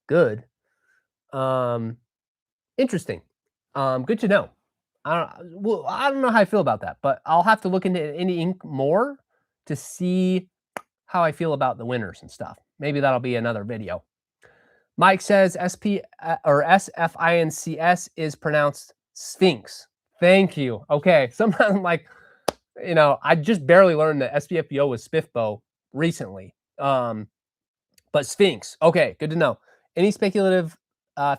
good, interesting. Good to know. I don't know how I feel about that, but I'll have to look into Indie Ink more to see how I feel about the winners and stuff. Maybe that'll be another video. Mike says SFINCS is pronounced Sphinx. Thank you. Okay. Sometimes like, I just barely learned that SPFBO was SPIFBO recently. But Sphinx. Okay. Good to know. Any speculative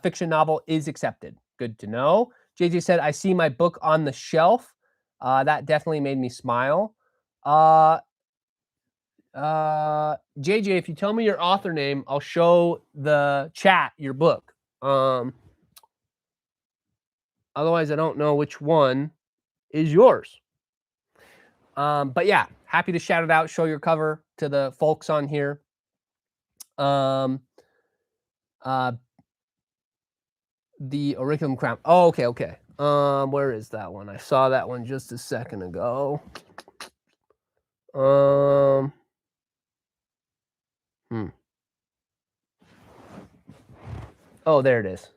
fiction novel is accepted. Good to know. JJ said, I see my book on the shelf. That definitely made me smile. JJ, if you tell me your author name, I'll show the chat your book. Otherwise, I don't know which one is yours. But yeah, happy to shout it out, show your cover to the folks on here. The Auriculum Crown. Oh, okay. Where is that one? I saw that one just a second ago. Oh, there it is.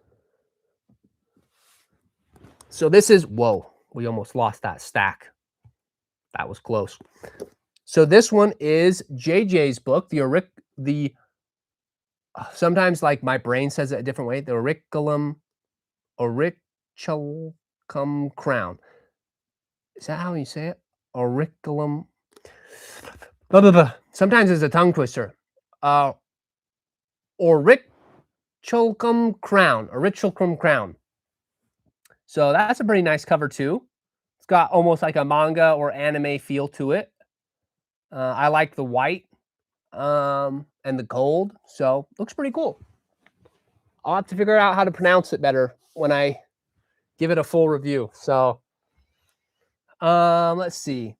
So this is, whoa, we almost lost that stack. That was close. So this one is JJ's book, the sometimes like my brain says it a different way, the Auriculum Crown. Is that how you say it? Auriculum. Sometimes it's a tongue twister. Auriculum Crown. So that's a pretty nice cover too. It's got almost like a manga or anime feel to it. I like the white and the gold, so looks pretty cool. I'll have to figure out how to pronounce it better when I give it a full review. So let's see.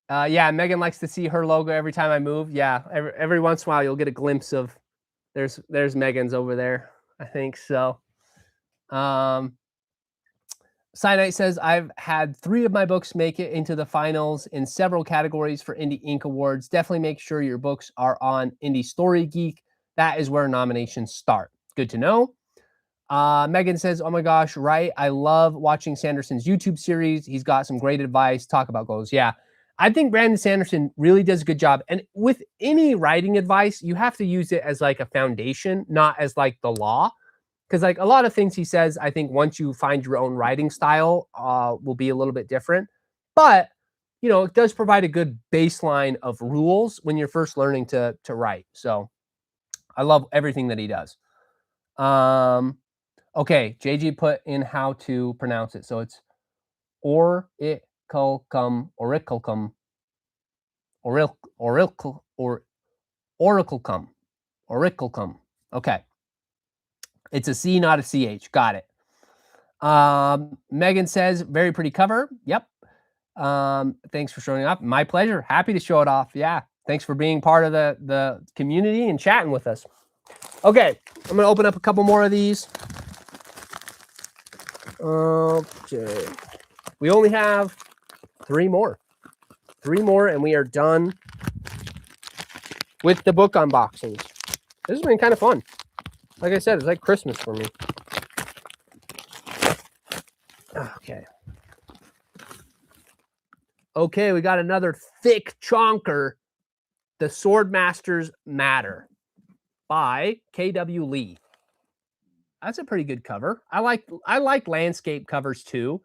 Yeah, Megan likes to see her logo every time I move. Yeah, every once in a while you'll get a glimpse of there's Megan's over there, I think so. Cyanite says, I've had 3 of my books make it into the finals in several categories for Indie Ink Awards. Definitely make sure your books are on Indie Story Geek. That is where nominations start. Good to know. Megan says, oh my gosh, right. I love watching Sanderson's YouTube series. He's got some great advice. Talk about goals. Yeah. I think Brandon Sanderson really does a good job. And with any writing advice, you have to use it as like a foundation, not as like the law. Because like a lot of things he says, I think once you find your own writing style, will be a little bit different. But it does provide a good baseline of rules when you're first learning to write. So I love everything that he does. Okay, JG put in how to pronounce it. So it's orichalcum, orichalcum, orichalcum, orichalcum. Okay. It's a C, not a CH. Got it. Megan says, very pretty cover. Yep. Thanks for showing up. My pleasure. Happy to show it off. Yeah. Thanks for being part of the community and chatting with us. Okay. I'm going to open up a couple more of these. Okay. We only have 3 more. 3 more, and we are done with the book unboxings. This has been kind of fun. Like I said, it's like Christmas for me. Okay. Okay, we got another thick chonker. The Swordmasters Matter by K.W. Lee. That's a pretty good cover. I like landscape covers too.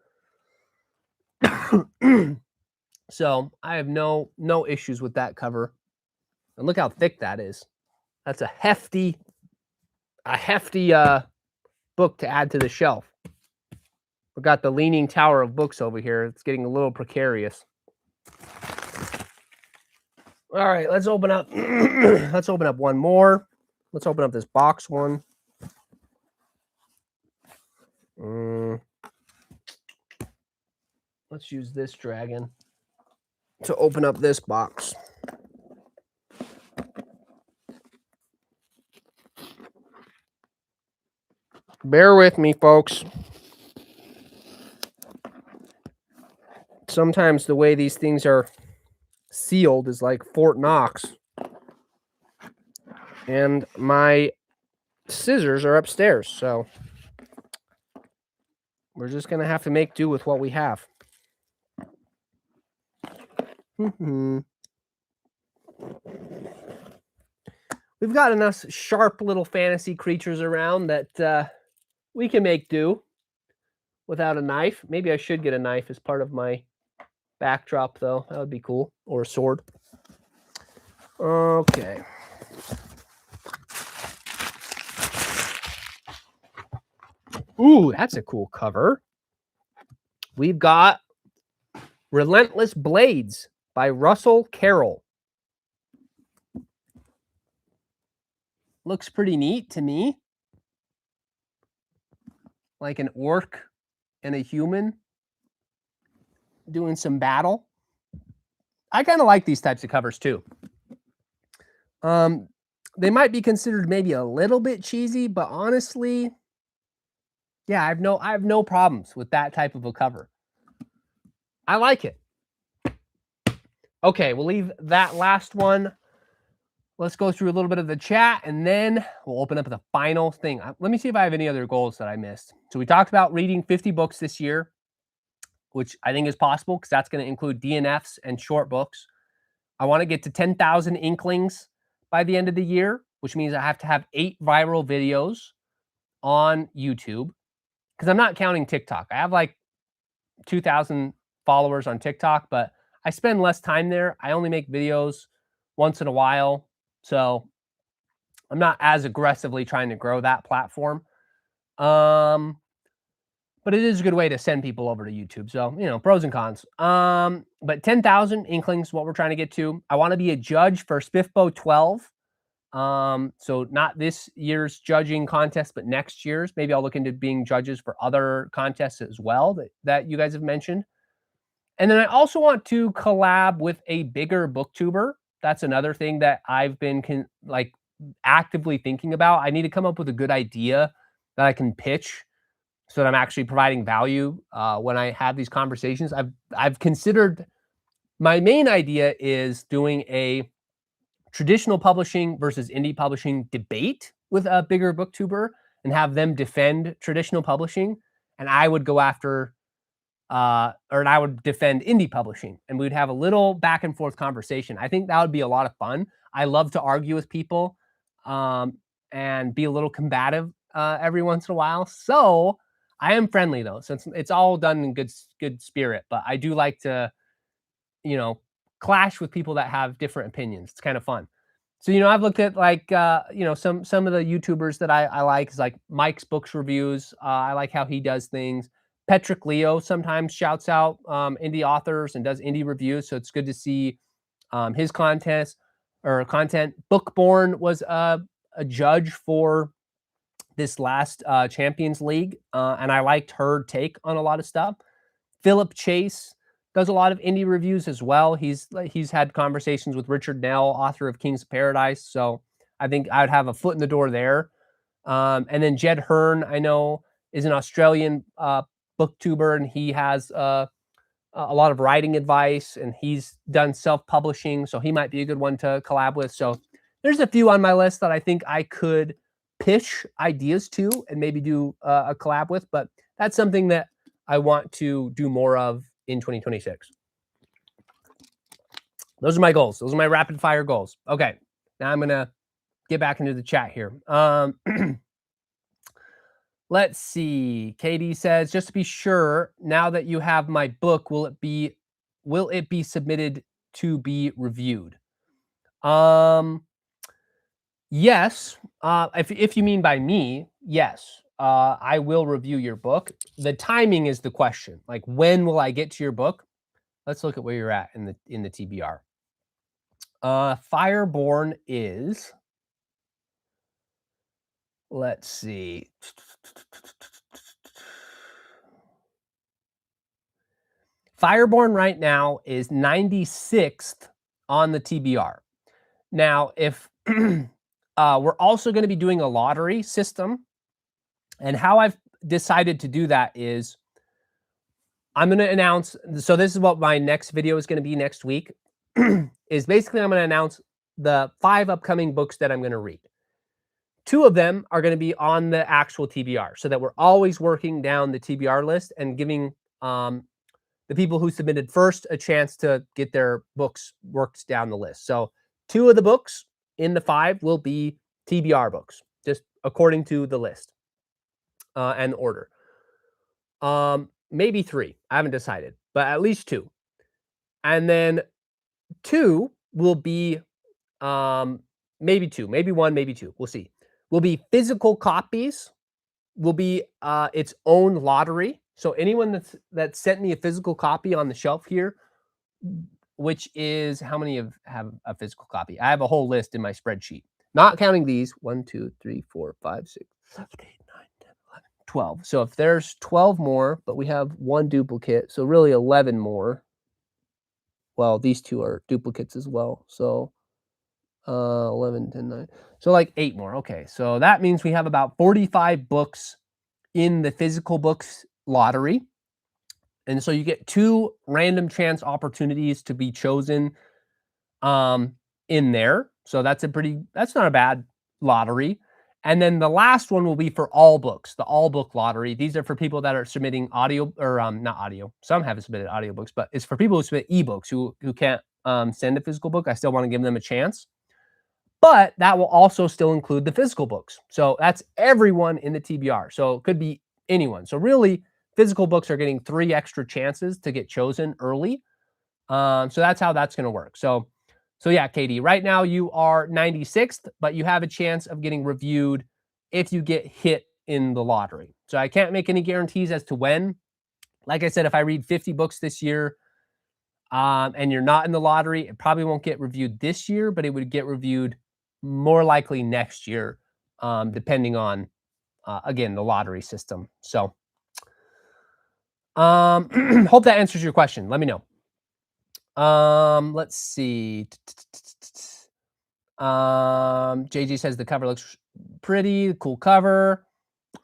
So I have no issues with that cover. And look how thick that is. That's a hefty book to add to the shelf. We've got the Leaning Tower of books over here. It's getting a little precarious. All right, let's open up. Let's open up one more. Let's open up this box one. Let's use this dragon to open up this box. Bear with me, folks. Sometimes the way these things are sealed is like Fort Knox. And my scissors are upstairs, so we're just going to have to make do with what we have. We've got enough sharp little fantasy creatures around that we can make do without a knife. Maybe I should get a knife as part of my backdrop, though. That would be cool. Or a sword. Okay. Ooh, that's a cool cover. We've got Relentless Blades by Russell Carroll. Looks pretty neat to me. Like an orc and a human doing some battle. I kind of like these types of covers too. They might be considered maybe a little bit cheesy, but honestly, yeah, I have no problems with that type of a cover. I like it. Okay, we'll leave that last one. Let's go through a little bit of the chat, and then we'll open up the final thing. Let me see if I have any other goals that I missed. So we talked about reading 50 books this year, which I think is possible because that's going to include DNFs and short books. I want to get to 10,000 inklings by the end of the year, which means I have to have 8 viral videos on YouTube, because I'm not counting TikTok. I have like 2,000 followers on TikTok, but I spend less time there. I only make videos once in a while, so I'm not as aggressively trying to grow that platform. But it is a good way to send people over to YouTube. So, pros and cons. But 10,000 inklings, what we're trying to get to. I want to be a judge for SPIFBO 12. So not this year's judging contest, but next year's. Maybe I'll look into being judges for other contests as well that you guys have mentioned. And then I also want to collab with a bigger booktuber. That's another thing that I've been actively thinking about. I need to come up with a good idea that I can pitch so that I'm actually providing value when I have these conversations. I've considered, my main idea is doing a traditional publishing versus indie publishing debate with a bigger booktuber and have them defend traditional publishing, and I would go after and I would defend indie publishing, and we'd have a little back and forth conversation. I think that would be a lot of fun. I love to argue with people and be a little combative every once in a while. So I am friendly though, since it's all done in good spirit, but I do like to you know, clash with people that have different opinions. It's kind of fun. So, I've looked at like, some of the YouTubers that I like is like Mike's Books Reviews. I like how he does things. Patrick Leo sometimes shouts out indie authors and does indie reviews. So it's good to see his content. Bookborn was a judge for this last Champions League, and I liked her take on a lot of stuff. Philip Chase does a lot of indie reviews as well. He's had conversations with Richard Nell, author of Kings of Paradise. So I think I would have a foot in the door there. And then Jed Hearn, I know, is an Australian booktuber, and he has a lot of writing advice, and he's done self-publishing, so he might be a good one to collab with. So there's a few on my list that I think I could pitch ideas to and maybe do a collab with, but that's something that I want to do more of in 2026. Those are my goals. Those are my rapid fire goals. Okay, now I'm going to get back into the chat here. Let's see. Katie says, just to be sure, now that you have my book, will it be submitted to be reviewed? Yes. If you mean by me, yes. I will review your book. The timing is the question. Like, when will I get to your book? Let's look at where you're at in the TBR. Fireborn is, let's see. Fireborn right now is 96th on the TBR. Now, if we're also going to be doing a lottery system, and how I've decided to do that is I'm going to announce. So this is what my next video is going to be next week. Is basically I'm going to announce the 5 upcoming books that I'm going to read. 2 of them are going to be on the actual TBR, so that we're always working down the TBR list and giving the people who submitted first a chance to get their books worked down the list. So 2 of the books in the 5 will be TBR books, just according to the list and order. Maybe 3. I haven't decided, but at least 2. And then 2 will be maybe 2, maybe 1, maybe 2. We'll see. Will be physical copies. Will be its own lottery. So anyone that sent me a physical copy on the shelf here, which is how many have a physical copy? I have a whole list in my spreadsheet, not counting these. 1, 2, 3, 4, 5, 6, 7, 8, 9, 10, 11, 12. So if there's 12 more, but we have 1 duplicate, so really 11 more. Well, these 2 are duplicates as well. So 11, 10, 9. So like 8 more. Okay. So that means we have about 45 books in the physical books lottery. And so you get 2 random chance opportunities to be chosen in there. So that's not a bad lottery. And then the last one will be for all books, the all book lottery. These are for people that are submitting audio, or not audio. Some haven't submitted audiobooks, but it's for people who submit ebooks who can't send a physical book. I still want to give them a chance. But that will also still include the physical books. So that's everyone in the TBR. So it could be anyone. So really, physical books are getting 3 extra chances to get chosen early. So that's how that's going to work. So yeah, Katie, right now you are 96th, but you have a chance of getting reviewed if you get hit in the lottery. So I can't make any guarantees as to when. Like I said, if I read 50 books this year and you're not in the lottery, it probably won't get reviewed this year, but it would get reviewed more likely next year, depending on, again, the lottery system. So hope that answers your question. Let me know. Let's see. JJ says the cover looks pretty, cool cover.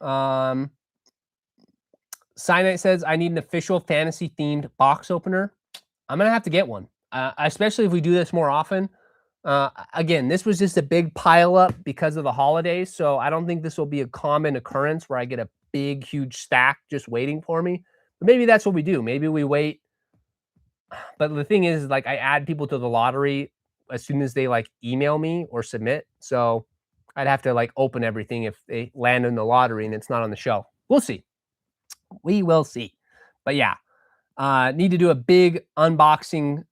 Cyanite says I need an official fantasy themed box opener. I'm gonna have to get one, especially if we do this more often. Again, this was just a big pile up because of the holidays, so I don't think this will be a common occurrence where I get a big, huge stack just waiting for me. But maybe that's what we do. Maybe we wait. But the thing is, like, I add people to the lottery as soon as they like email me or submit. So I'd have to like open everything if they land in the lottery and it's not on the shelf. We'll see. We will see. But yeah, Need to do a big unboxing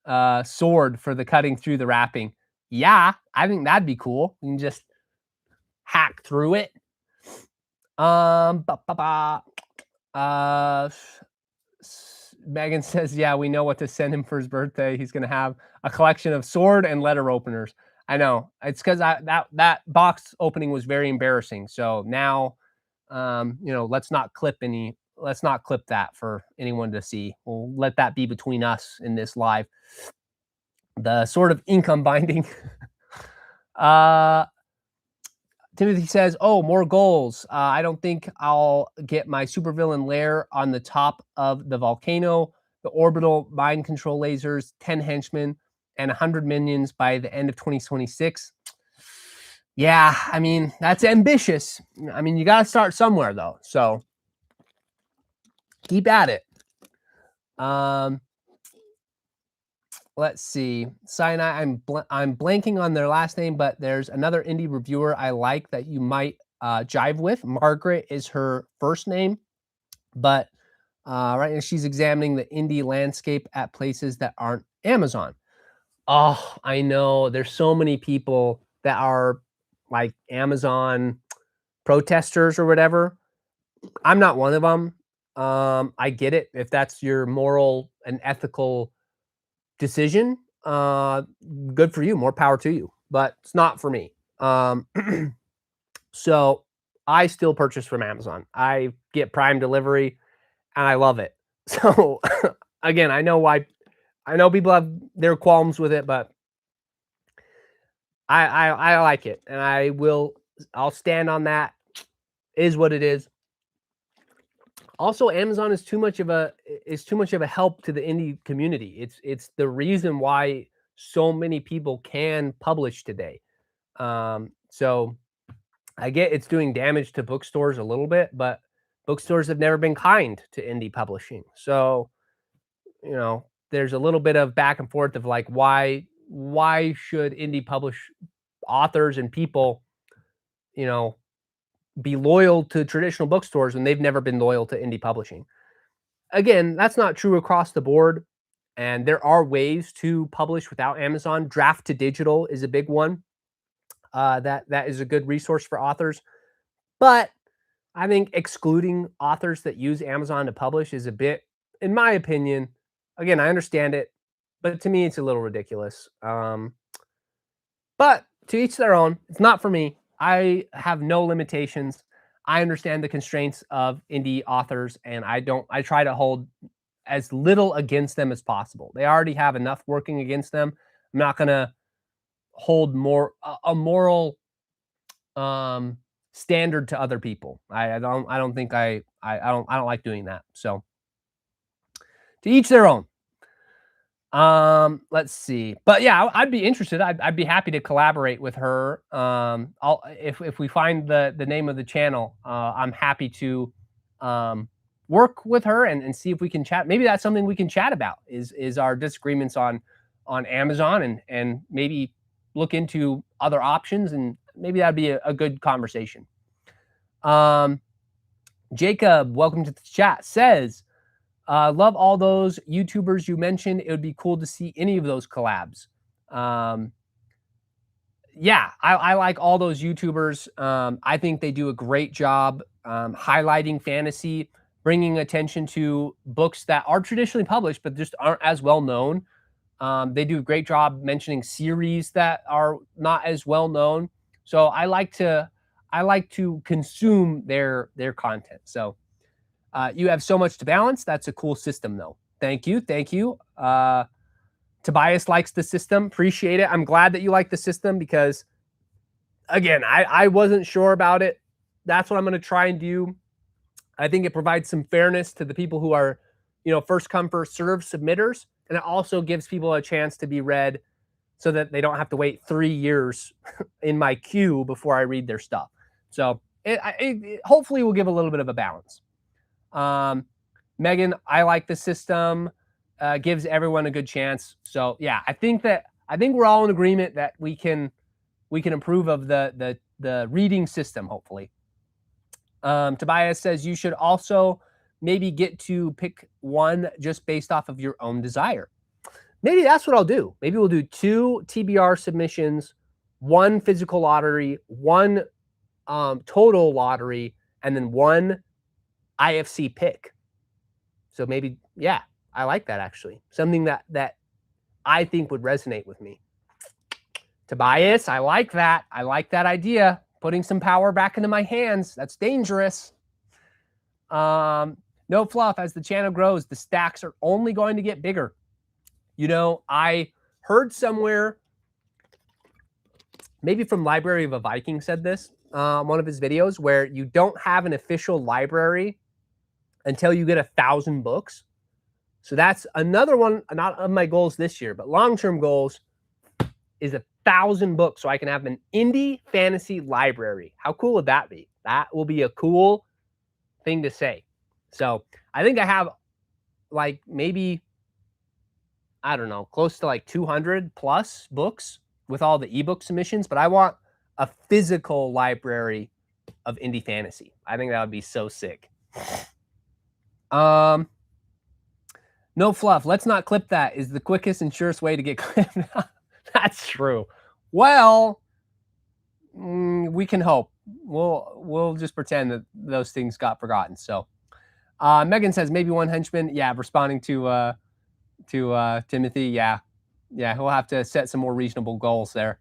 sword for the cutting through the wrapping. Yeah, I think that'd be cool. You can just hack through it. Ba, ba, ba. Megan says, yeah, we know what to send him for his birthday. He's going to have a collection of sword and letter openers. I know. It's because that box opening was very embarrassing. So now, let's not clip that for anyone to see. We'll let that be between us in this live. The sort of income binding. Timothy says, oh, more goals. I don't think I'll get my supervillain lair on the top of the volcano, the orbital mind control lasers, 10 henchmen, and 100 minions by the end of 2026. Yeah, I mean, that's ambitious. I mean, you got to start somewhere, though. So keep at it. Let's see. Sinai, I'm blanking on their last name, but there's another indie reviewer I like that you might jive with. Margaret is her first name, but right now she's examining the indie landscape at places that aren't Amazon. Oh, I know. There's so many people that are like Amazon protesters or whatever. I'm not one of them. I get it. If that's your moral and ethical decision, good for you, more power to you, but it's not for me. So I still purchase from Amazon. I get Prime delivery and I love it. So again, I know people have their qualms with it, but I like it, and I'll stand on that. Is what it is. Also, Amazon is too much of a help to the indie community. It's the reason why so many people can publish today. So I get it's doing damage to bookstores a little bit, but bookstores have never been kind to indie publishing. So, there's a little bit of back and forth of like, why should indie publish authors and people, be loyal to traditional bookstores when they've never been loyal to indie publishing? Again, that's not true across the board. And there are ways to publish without Amazon. Draft to digital is a big one. That is a good resource for authors. But I think excluding authors that use Amazon to publish is a bit, in my opinion, again, I understand it, but to me, it's a little ridiculous. But to each their own. It's not for me. I have no limitations. I understand the constraints of indie authors, and I try to hold as little against them as possible. They already have enough working against them. I'm not going to hold a moral standard to other people. I don't like doing that. So to each their own. Let's see. But yeah, I'd be interested. I'd be happy to collaborate with her. If we find the name of the channel, I'm happy to work with her and see if we can chat. Maybe that's something we can chat about is our disagreements on Amazon and maybe look into other options, and maybe that'd be a good conversation. Jacob, welcome to the chat, says, love all those YouTubers you mentioned. It would be cool to see any of those collabs. Yeah, I like all those YouTubers. I think they do a great job highlighting fantasy, bringing attention to books that are traditionally published but just aren't as well known. They do a great job mentioning series that are not as well known. So I like to consume their content. So you have so much to balance. That's a cool system, though. Thank you. Tobias likes the system. Appreciate it. I'm glad that you like the system because, again, I wasn't sure about it. That's what I'm going to try and do. I think it provides some fairness to the people who are, first come, first serve submitters. And it also gives people a chance to be read so that they don't have to wait 3 years in my queue before I read their stuff. So it hopefully will give a little bit of a balance. Megan, I like the system, gives everyone a good chance. So yeah, I think we're all in agreement that we can improve of the reading system, hopefully. Tobias says you should also maybe get to pick one just based off of your own desire. Maybe that's what I'll do. Maybe we'll do 2 TBR submissions, 1 physical lottery, 1 total lottery, and then 1 IFC pick. So maybe, yeah, I like that actually. Something that I think would resonate with me. Tobias, I like that. I like that idea. Putting some power back into my hands. That's dangerous. No fluff. As the channel grows, the stacks are only going to get bigger. You know, I heard somewhere, maybe from Library of a Viking said this, one of his videos, where you don't have an official library until you get 1,000 books. So that's another one, not of my goals this year, but long-term goals is 1,000 books so I can have an indie fantasy library. How cool would that be? That will be a cool thing to say. So I think I have like maybe, I don't know, close to like 200 plus books with all the ebook submissions, but I want a physical library of indie fantasy. I think that would be so sick. No fluff. Let's not clip that is the quickest and surest way to get clipped. That's true. Well, we can hope. We'll just pretend that those things got forgotten. So Megan says maybe 1 henchman. Yeah, responding to Timothy. Yeah, he'll have to set some more reasonable goals there.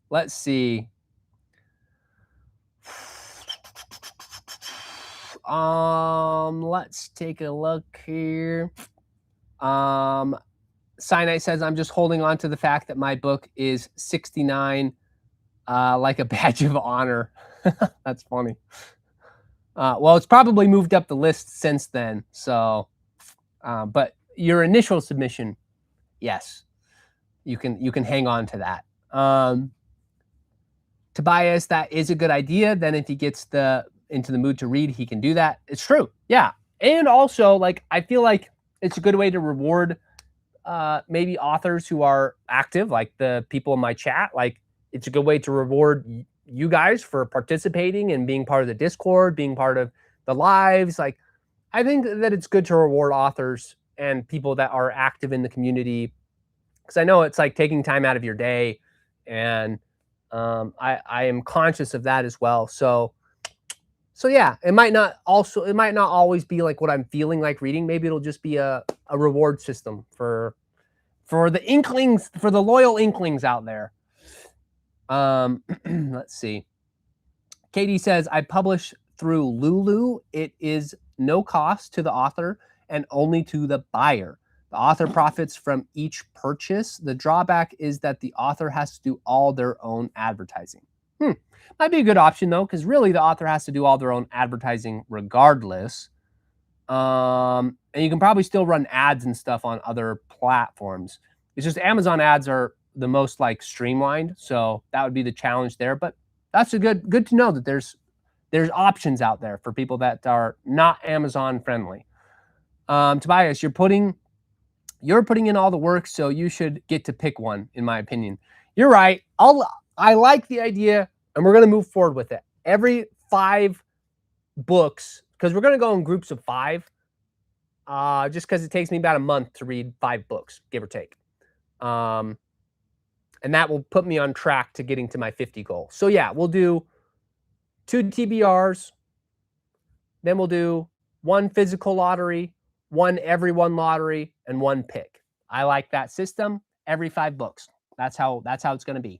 Let's see. Let's take a look here. Cyanite says, I'm just holding on to the fact that my book is 69, like a badge of honor. That's funny. Well, it's probably moved up the list since then. So, but your initial submission, yes, you can hang on to that. Tobias, that is a good idea. Then if he gets into the mood to read, he can do that. It's true. Yeah. And also, like, I feel like it's a good way to reward maybe authors who are active, like the people in my chat. Like, it's a good way to reward you guys for participating and being part of the Discord, being part of the lives. Like, I think that it's good to reward authors and people that are active in the community, because I know it's like taking time out of your day, and I am conscious of that as well. So yeah, it might not always be like what I'm feeling like reading. Maybe it'll just be a reward system for the inklings, for the loyal inklings out there. Let's see. Katie says, I publish through Lulu. It is no cost to the author and only to the buyer. The author profits from each purchase. The drawback is that the author has to do all their own advertising. Might be a good option though, because really the author has to do all their own advertising regardless. And you can probably still run ads and stuff on other platforms. It's just Amazon ads are the most like streamlined, so that would be the challenge there. But that's a good to know that there's options out there for people that are not Amazon friendly. Tobias, you're putting in all the work, so you should get to pick one, in my opinion. You're right. I like the idea, and we're going to move forward with it. Every 5 books, because we're going to go in groups of 5, just because it takes me about a month to read 5 books, give or take. And that will put me on track to getting to my 50 goal. So yeah, we'll do 2 TBRs, then we'll do 1 physical lottery, 1 every 1 lottery, and 1 pick. I like that system. Every 5 books. That's how it's going to be.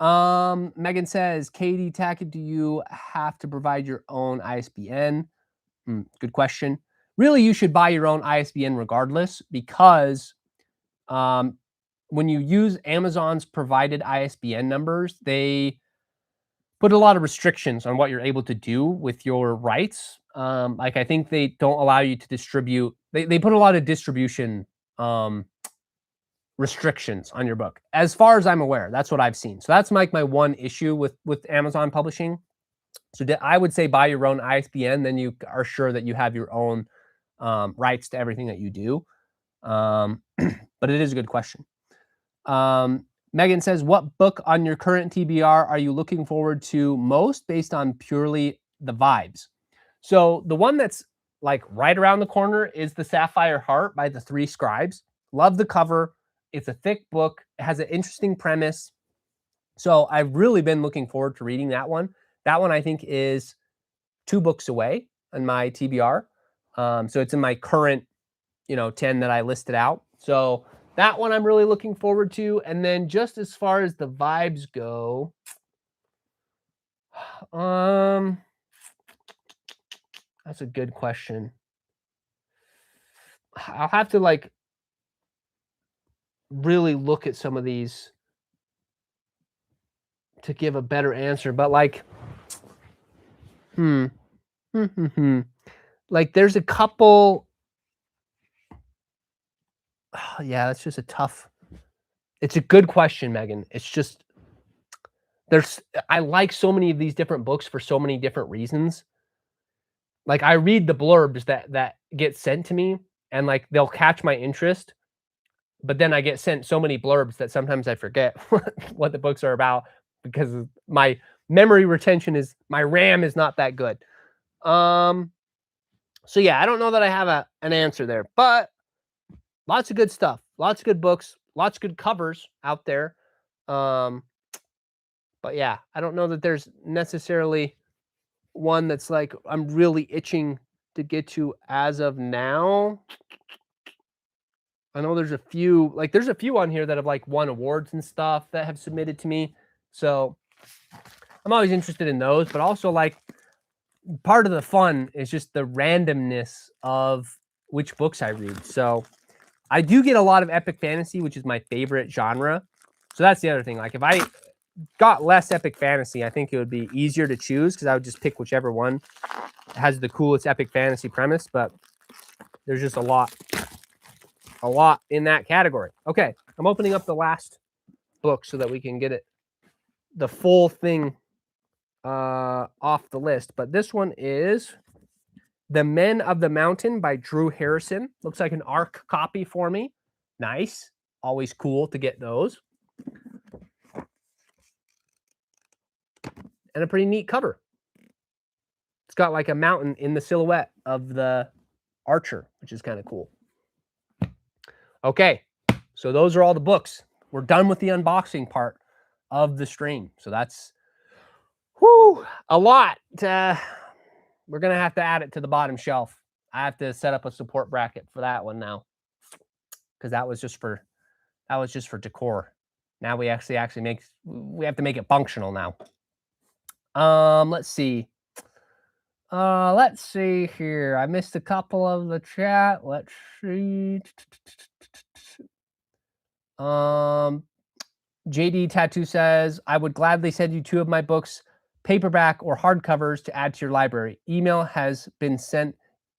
Megan says, Katie Tackett, do you have to provide your own ISBN? Good question. Really, you should buy your own ISBN regardless, because when you use Amazon's provided ISBN numbers, they put a lot of restrictions on what you're able to do with your rights. Like, I think they don't allow you to distribute. They put a lot of distribution restrictions on your book, as far as I'm aware. That's what I've seen. So that's like my one issue with Amazon publishing. So I would say buy your own ISBN, then you are sure that you have your own rights to everything that you do. But it is a good question. Megan says, what book on your current TBR are you looking forward to most based on purely the vibes? So the one that's like right around the corner is The Sapphire Heart by the Three Scribes. Love the cover. It's a thick book. It has an interesting premise. So I've really been looking forward to reading that one. That one I think is 2 books away on my TBR. So it's in my current, 10 that I listed out. So that one I'm really looking forward to. And then just as far as the vibes go, that's a good question. I'll have to like really look at some of these to give a better answer, but like, like there's a couple. Yeah, that's just it's a good question, Megan. It's just, I like so many of these different books for so many different reasons. Like I read the blurbs that get sent to me and like they'll catch my interest, but then I get sent so many blurbs that sometimes I forget what the books are about because my memory retention my RAM is not that good. So yeah, I don't know that I have an answer there, but lots of good stuff, lots of good books, lots of good covers out there. But yeah, I don't know that there's necessarily one that's like I'm really itching to get to as of now. I know there's a few on here that have like won awards and stuff that have submitted to me. So I'm always interested in those, but also like part of the fun is just the randomness of which books I read. So I do get a lot of epic fantasy, which is my favorite genre. So that's the other thing. Like if I got less epic fantasy, I think it would be easier to choose because I would just pick whichever one has the coolest epic fantasy premise. But there's just a lot in that category. Okay, I'm opening up the last book so that we can get the full thing off the list. But this one is The Men of the Mountain by Drew Harrison. Looks like an ARC copy for me. Nice. Always cool to get those. And a pretty neat cover. It's got like a mountain in the silhouette of the archer, which is kind of cool. Okay, so those are all the books. We're done with the unboxing part of the stream. So that's a lot. We're going to have to add it to the bottom shelf. I have to set up a support bracket for that one now because that was just for decor. Now we have to make it functional now. Let's see. Let's see here. I missed a couple of the chat. Let's see. JD Tattoo says, I would gladly send you 2 of my books, paperback or hardcovers, to add to your library. Email has been sent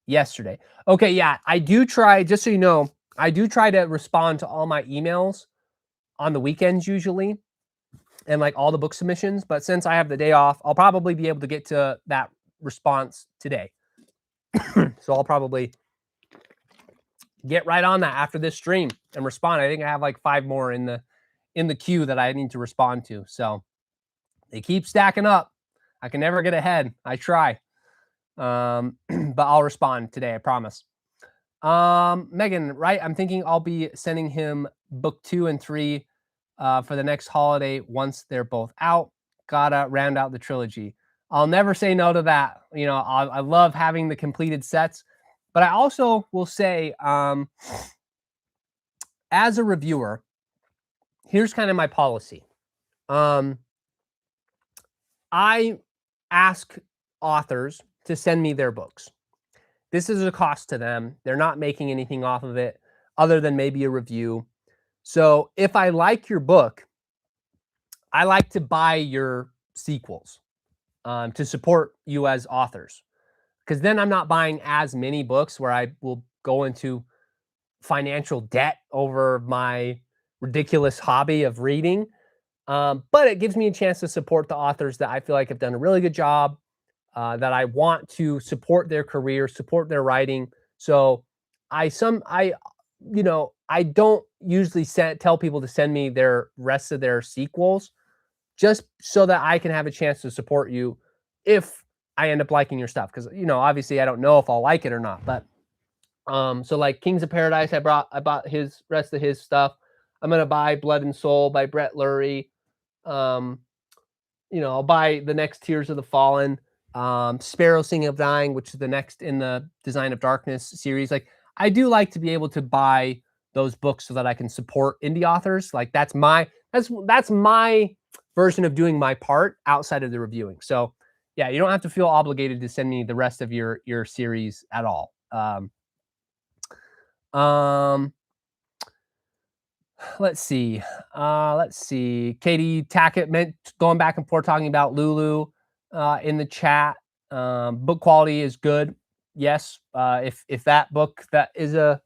yesterday. Okay, yeah, I do try, just so you know, I do try to respond to all my emails on the weekends usually and like all the book submissions. But since I have the day off, I'll probably be able to get to that response today. So I'll probably get right on that after this stream and respond. I think I have like 5 more in the queue that I need to respond to. So they keep stacking up. I can never get ahead. I try. But I'll respond today, I promise. Megan, right? I'm thinking I'll be sending him book 2 and 3 for the next holiday once they're both out. Gotta round out the trilogy. I'll never say no to that. I love having the completed sets, but I also will say, as a reviewer, here's kind of my policy. I ask authors to send me their books. This is a cost to them. They're not making anything off of it other than maybe a review. So if I like your book, I like to buy your sequels to support you as authors, because then I'm not buying as many books where I will go into financial debt over my ridiculous hobby of reading. But it gives me a chance to support the authors that I feel like have done a really good job, that I want to support their career, support their writing. So I I don't usually tell people to send me their rest of their sequels just so that I can have a chance to support you if I end up liking your stuff. Because obviously I don't know if I'll like it or not. But so like Kings of Paradise, I bought his rest of his stuff. I'm gonna buy Blood and Soul by Brett Lurie. Um, I'll buy the next Tears of the Fallen, Sparrow Singing of Dying, which is the next in the Design of Darkness series. Like, I do like to be able to buy those books so that I can support indie authors. Like, that's my version of doing my part outside of the reviewing. So, yeah, you don't have to feel obligated to send me the rest of your series at all. Um, let's see. Katie Tackett meant going back and forth talking about Lulu in the chat. Book quality is good. Yes. If that book that is a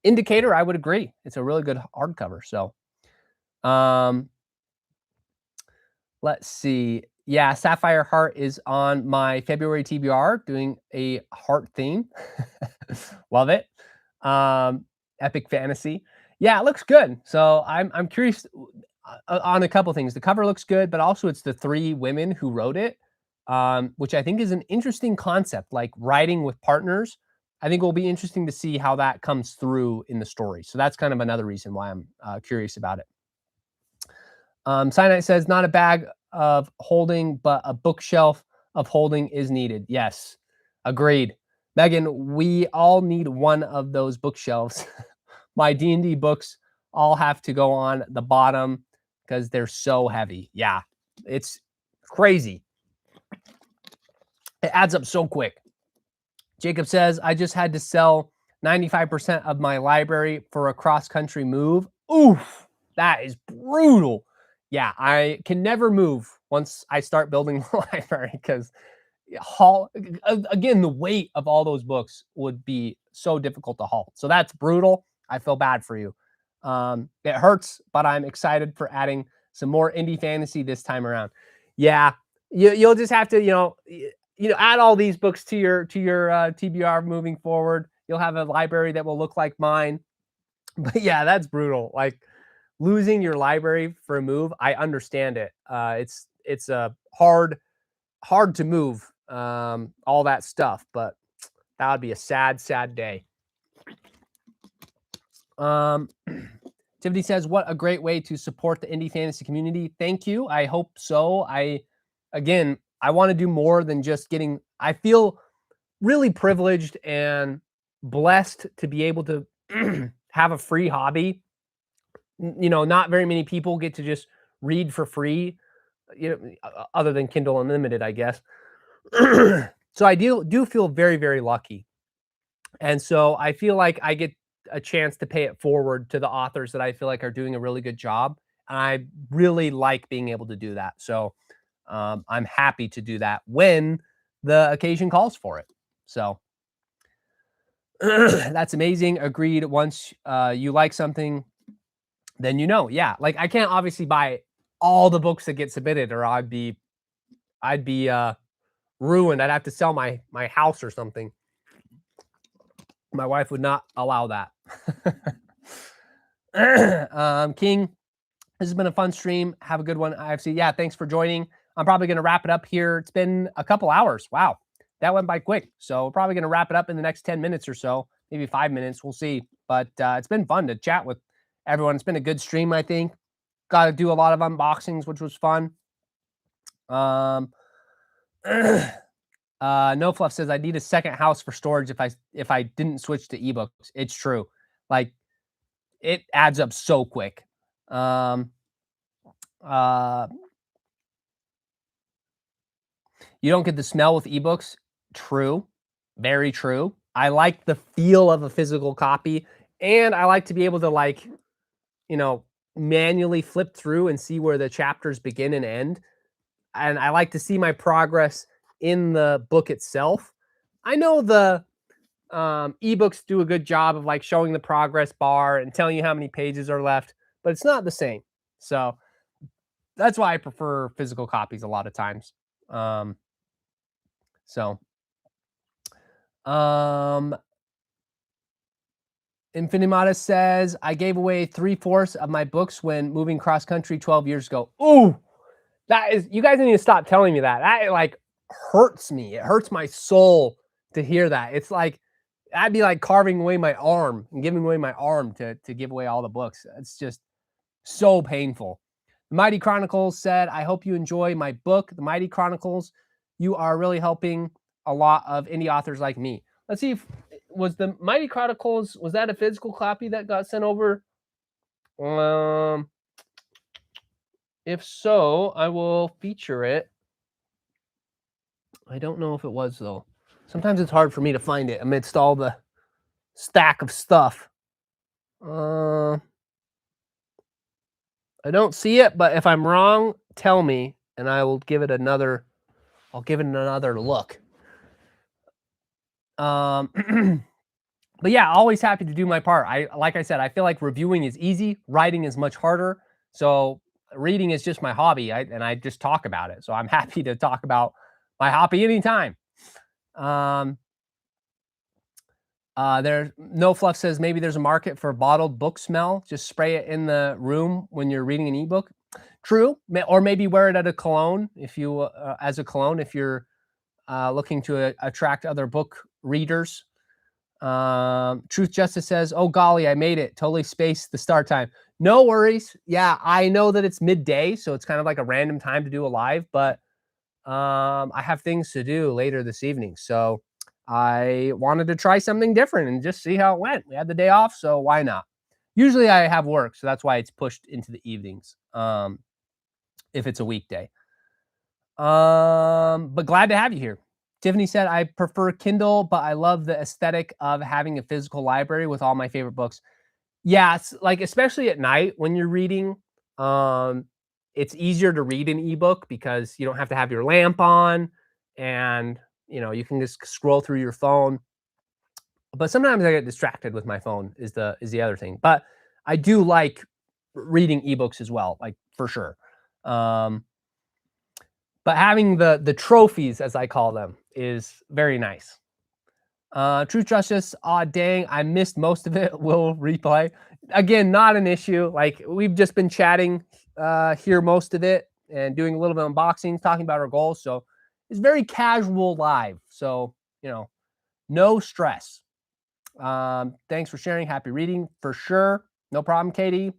indicator, I would agree. It's a really good hardcover. So let's see. Yeah, Sapphire Heart is on my February TBR doing a heart theme. Love it. Epic fantasy. Yeah, it looks good. So I'm curious on a couple things. The cover looks good, but also it's the 3 women who wrote it, which I think is an interesting concept, like writing with partners. I think it will be interesting to see how that comes through in the story. So that's kind of another reason why I'm curious about it. Cyanide says, not a bag of holding, but a bookshelf of holding is needed. Yes, agreed. Megan, we all need one of those bookshelves. My D&D books all have to go on the bottom because they're so heavy. Yeah, it's crazy. It adds up so quick. Jacob says, I just had to sell 95% of my library for a cross-country move. Oof, that is brutal. Yeah, I can never move once I start building the library because again, the weight of all those books would be so difficult to haul. So that's brutal. I feel bad for you. It hurts, but I'm excited for adding some more indie fantasy this time around. Yeah, you'll just have to, add all these books to your TBR moving forward. You'll have a library that will look like mine. But yeah, that's brutal. Like losing your library for a move, I understand it. It's a hard to move all that stuff, but that would be a sad day. Tiffany says, what a great way to support the indie fantasy community. Thank you. I hope so. I want to do more than just getting, I feel really privileged and blessed to be able to have a free hobby. Not very many people get to just read for free, other than Kindle Unlimited, I guess. So I do feel very, very lucky. And so I feel like I get a chance to pay it forward to the authors that I feel like are doing a really good job. And I really like being able to do that. So I'm happy to do that when the occasion calls for it. So that's amazing. Agreed. Once you like something, then yeah. Like I can't obviously buy all the books that get submitted, or I'd be ruined. I'd have to sell my house or something. My wife would not allow that. King, this has been a fun stream. Have a good one, IFC. Yeah, thanks for joining. I'm probably going to wrap it up here. It's been a couple hours. Wow, that went by quick. So we're probably going to wrap it up in the next 10 minutes or so, maybe 5 minutes. We'll see. But it's been fun to chat with everyone. It's been a good stream, I think. Got to do a lot of unboxings, which was fun. No Fluff says, I need a second house for storage if I didn't switch to ebooks. It's true. Like it adds up so quick. You don't get the smell with ebooks. True. Very true. I like the feel of a physical copy, and I like to be able to manually flip through and see where the chapters begin and end. And I like to see my progress in the book itself. I know the ebooks do a good job of like showing the progress bar and telling you how many pages are left, but it's not the same. So that's why I prefer physical copies a lot of times. Infinimata says, I gave away 3/4 of my books when moving cross country 12 years ago. Ooh, that is, you guys need to stop telling me that. That like hurts me. It hurts my soul to hear that. It's like, I'd be like carving away my arm and giving away my arm to give away all the books. It's just so painful. The Mighty Chronicles said, I hope you enjoy my book, The Mighty Chronicles. You are really helping a lot of indie authors like me. Let's see if was the Mighty Chronicles, was that a physical copy that got sent over? If so, I will feature it. I don't know if it was though. Sometimes it's hard for me to find it amidst all the stack of stuff. I don't see it, but if I'm wrong, tell me and I will give it another, I'll give it another look. But yeah, always happy to do my part. Like I said, I feel like reviewing is easy, writing is much harder. So reading is just my hobby, and I just talk about it. So I'm happy to talk about my hobby anytime. There, No Fluff says maybe there's a market for bottled book smell. Just spray it in the room when you're reading an ebook. True, or maybe wear it at a cologne if you, as a cologne, if you're looking to attract other book readers. Truth Justice says, oh golly, I made it. Totally spaced the start time. No worries. Yeah, I know that it's midday, so it's kind of like a random time to do a live, but I have things to do later this evening. So I wanted to try something different and just see how it went. We had the day off, so why not? Usually I have work, so that's why it's pushed into the evenings, if it's a weekday. But glad to have you here. Tiffany said, I prefer Kindle, but I love the aesthetic of having a physical library with all my favorite books. Yeah, like especially at night when you're reading, it's easier to read an ebook because you don't have to have your lamp on and you can just scroll through your phone. But sometimes I get distracted with my phone is the other thing. But I do like reading ebooks as well, like for sure. But having the trophies, as I call them, is very nice. Truth Justice, aw dang, I missed most of it. We'll replay. Again, not an issue. Like we've just been chatting here most of it and doing a little bit of unboxing, talking about our goals. So it's very casual live. So, no stress. Thanks for sharing. Happy reading for sure. No problem, Katie.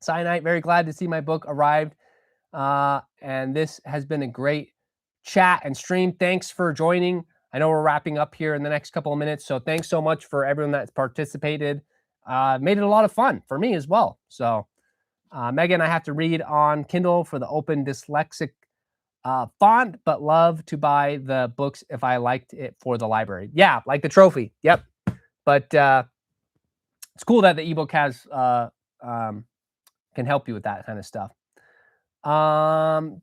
Cyanite, very glad to see my book arrived. And this has been a great chat and stream. Thanks for joining. I know we're wrapping up here in the next couple of minutes. So thanks so much for everyone that's participated. Made it a lot of fun for me as well. So Megan, I have to read on Kindle for the open dyslexic font, but love to buy the books if I liked it for the library. Yeah, like the trophy. Yep. But it's cool that the ebook has can help you with that kind of stuff.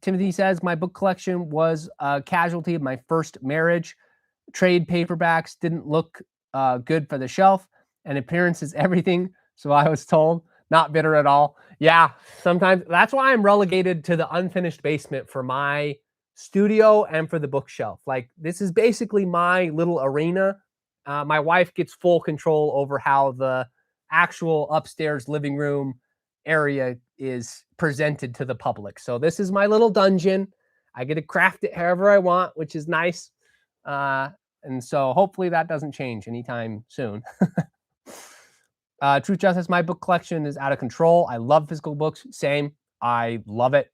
Timothy says, my book collection was a casualty of my first marriage. Trade paperbacks didn't look good for the shelf, and appearance is everything. So I was told. Not bitter at all. Yeah, sometimes that's why I'm relegated to the unfinished basement for my studio and for the bookshelf. Like this is basically my little arena. My wife gets full control over how the actual upstairs living room area is presented to the public. So this is my little dungeon. I get to craft it however I want, which is nice. And so hopefully that doesn't change anytime soon. Truth Justice, my book collection is out of control. I love physical books. Same. I love it.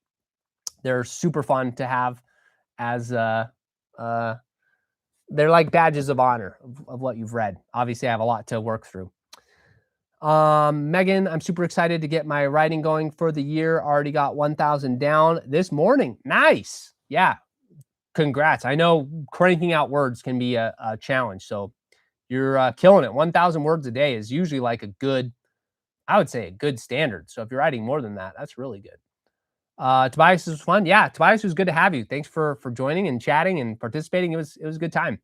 They're super fun to have as they're like badges of honor of what you've read. Obviously, I have a lot to work through. Megan, I'm super excited to get my writing going for the year. Already got 1,000 down this morning. Nice. Yeah. Congrats. I know cranking out words can be a challenge. So you're killing it. 1,000 words a day is usually like a good, I would say a good standard. So if you're writing more than that, that's really good. Tobias was fun. Yeah, Tobias, was good to have you. Thanks for joining and chatting and participating. It was a good time.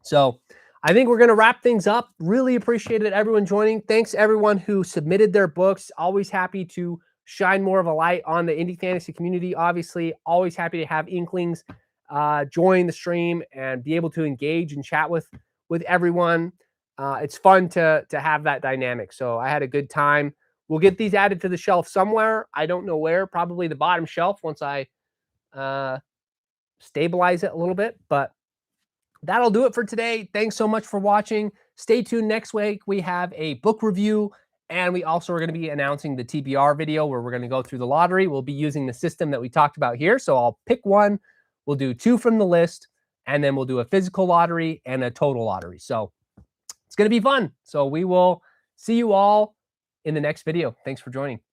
So I think we're going to wrap things up. Really appreciated everyone joining. Thanks everyone who submitted their books. Always happy to shine more of a light on the indie fantasy community. Obviously, always happy to have Inklings join the stream and be able to engage and chat with everyone. it's fun to have that dynamic. So I had a good time. We'll get these added to the shelf somewhere. I don't know where. Probably the bottom shelf once I stabilize it a little bit. But that'll do it for today. Thanks so much for watching. Stay tuned. Next week we have a book review, and we also are going to be announcing the TBR video where we're going to go through the lottery. We'll be using the system that we talked about here. So I'll pick one. We'll do 2 from the list, and then we'll do a physical lottery and a total lottery. So it's going to be fun. So we will see you all in the next video. Thanks for joining.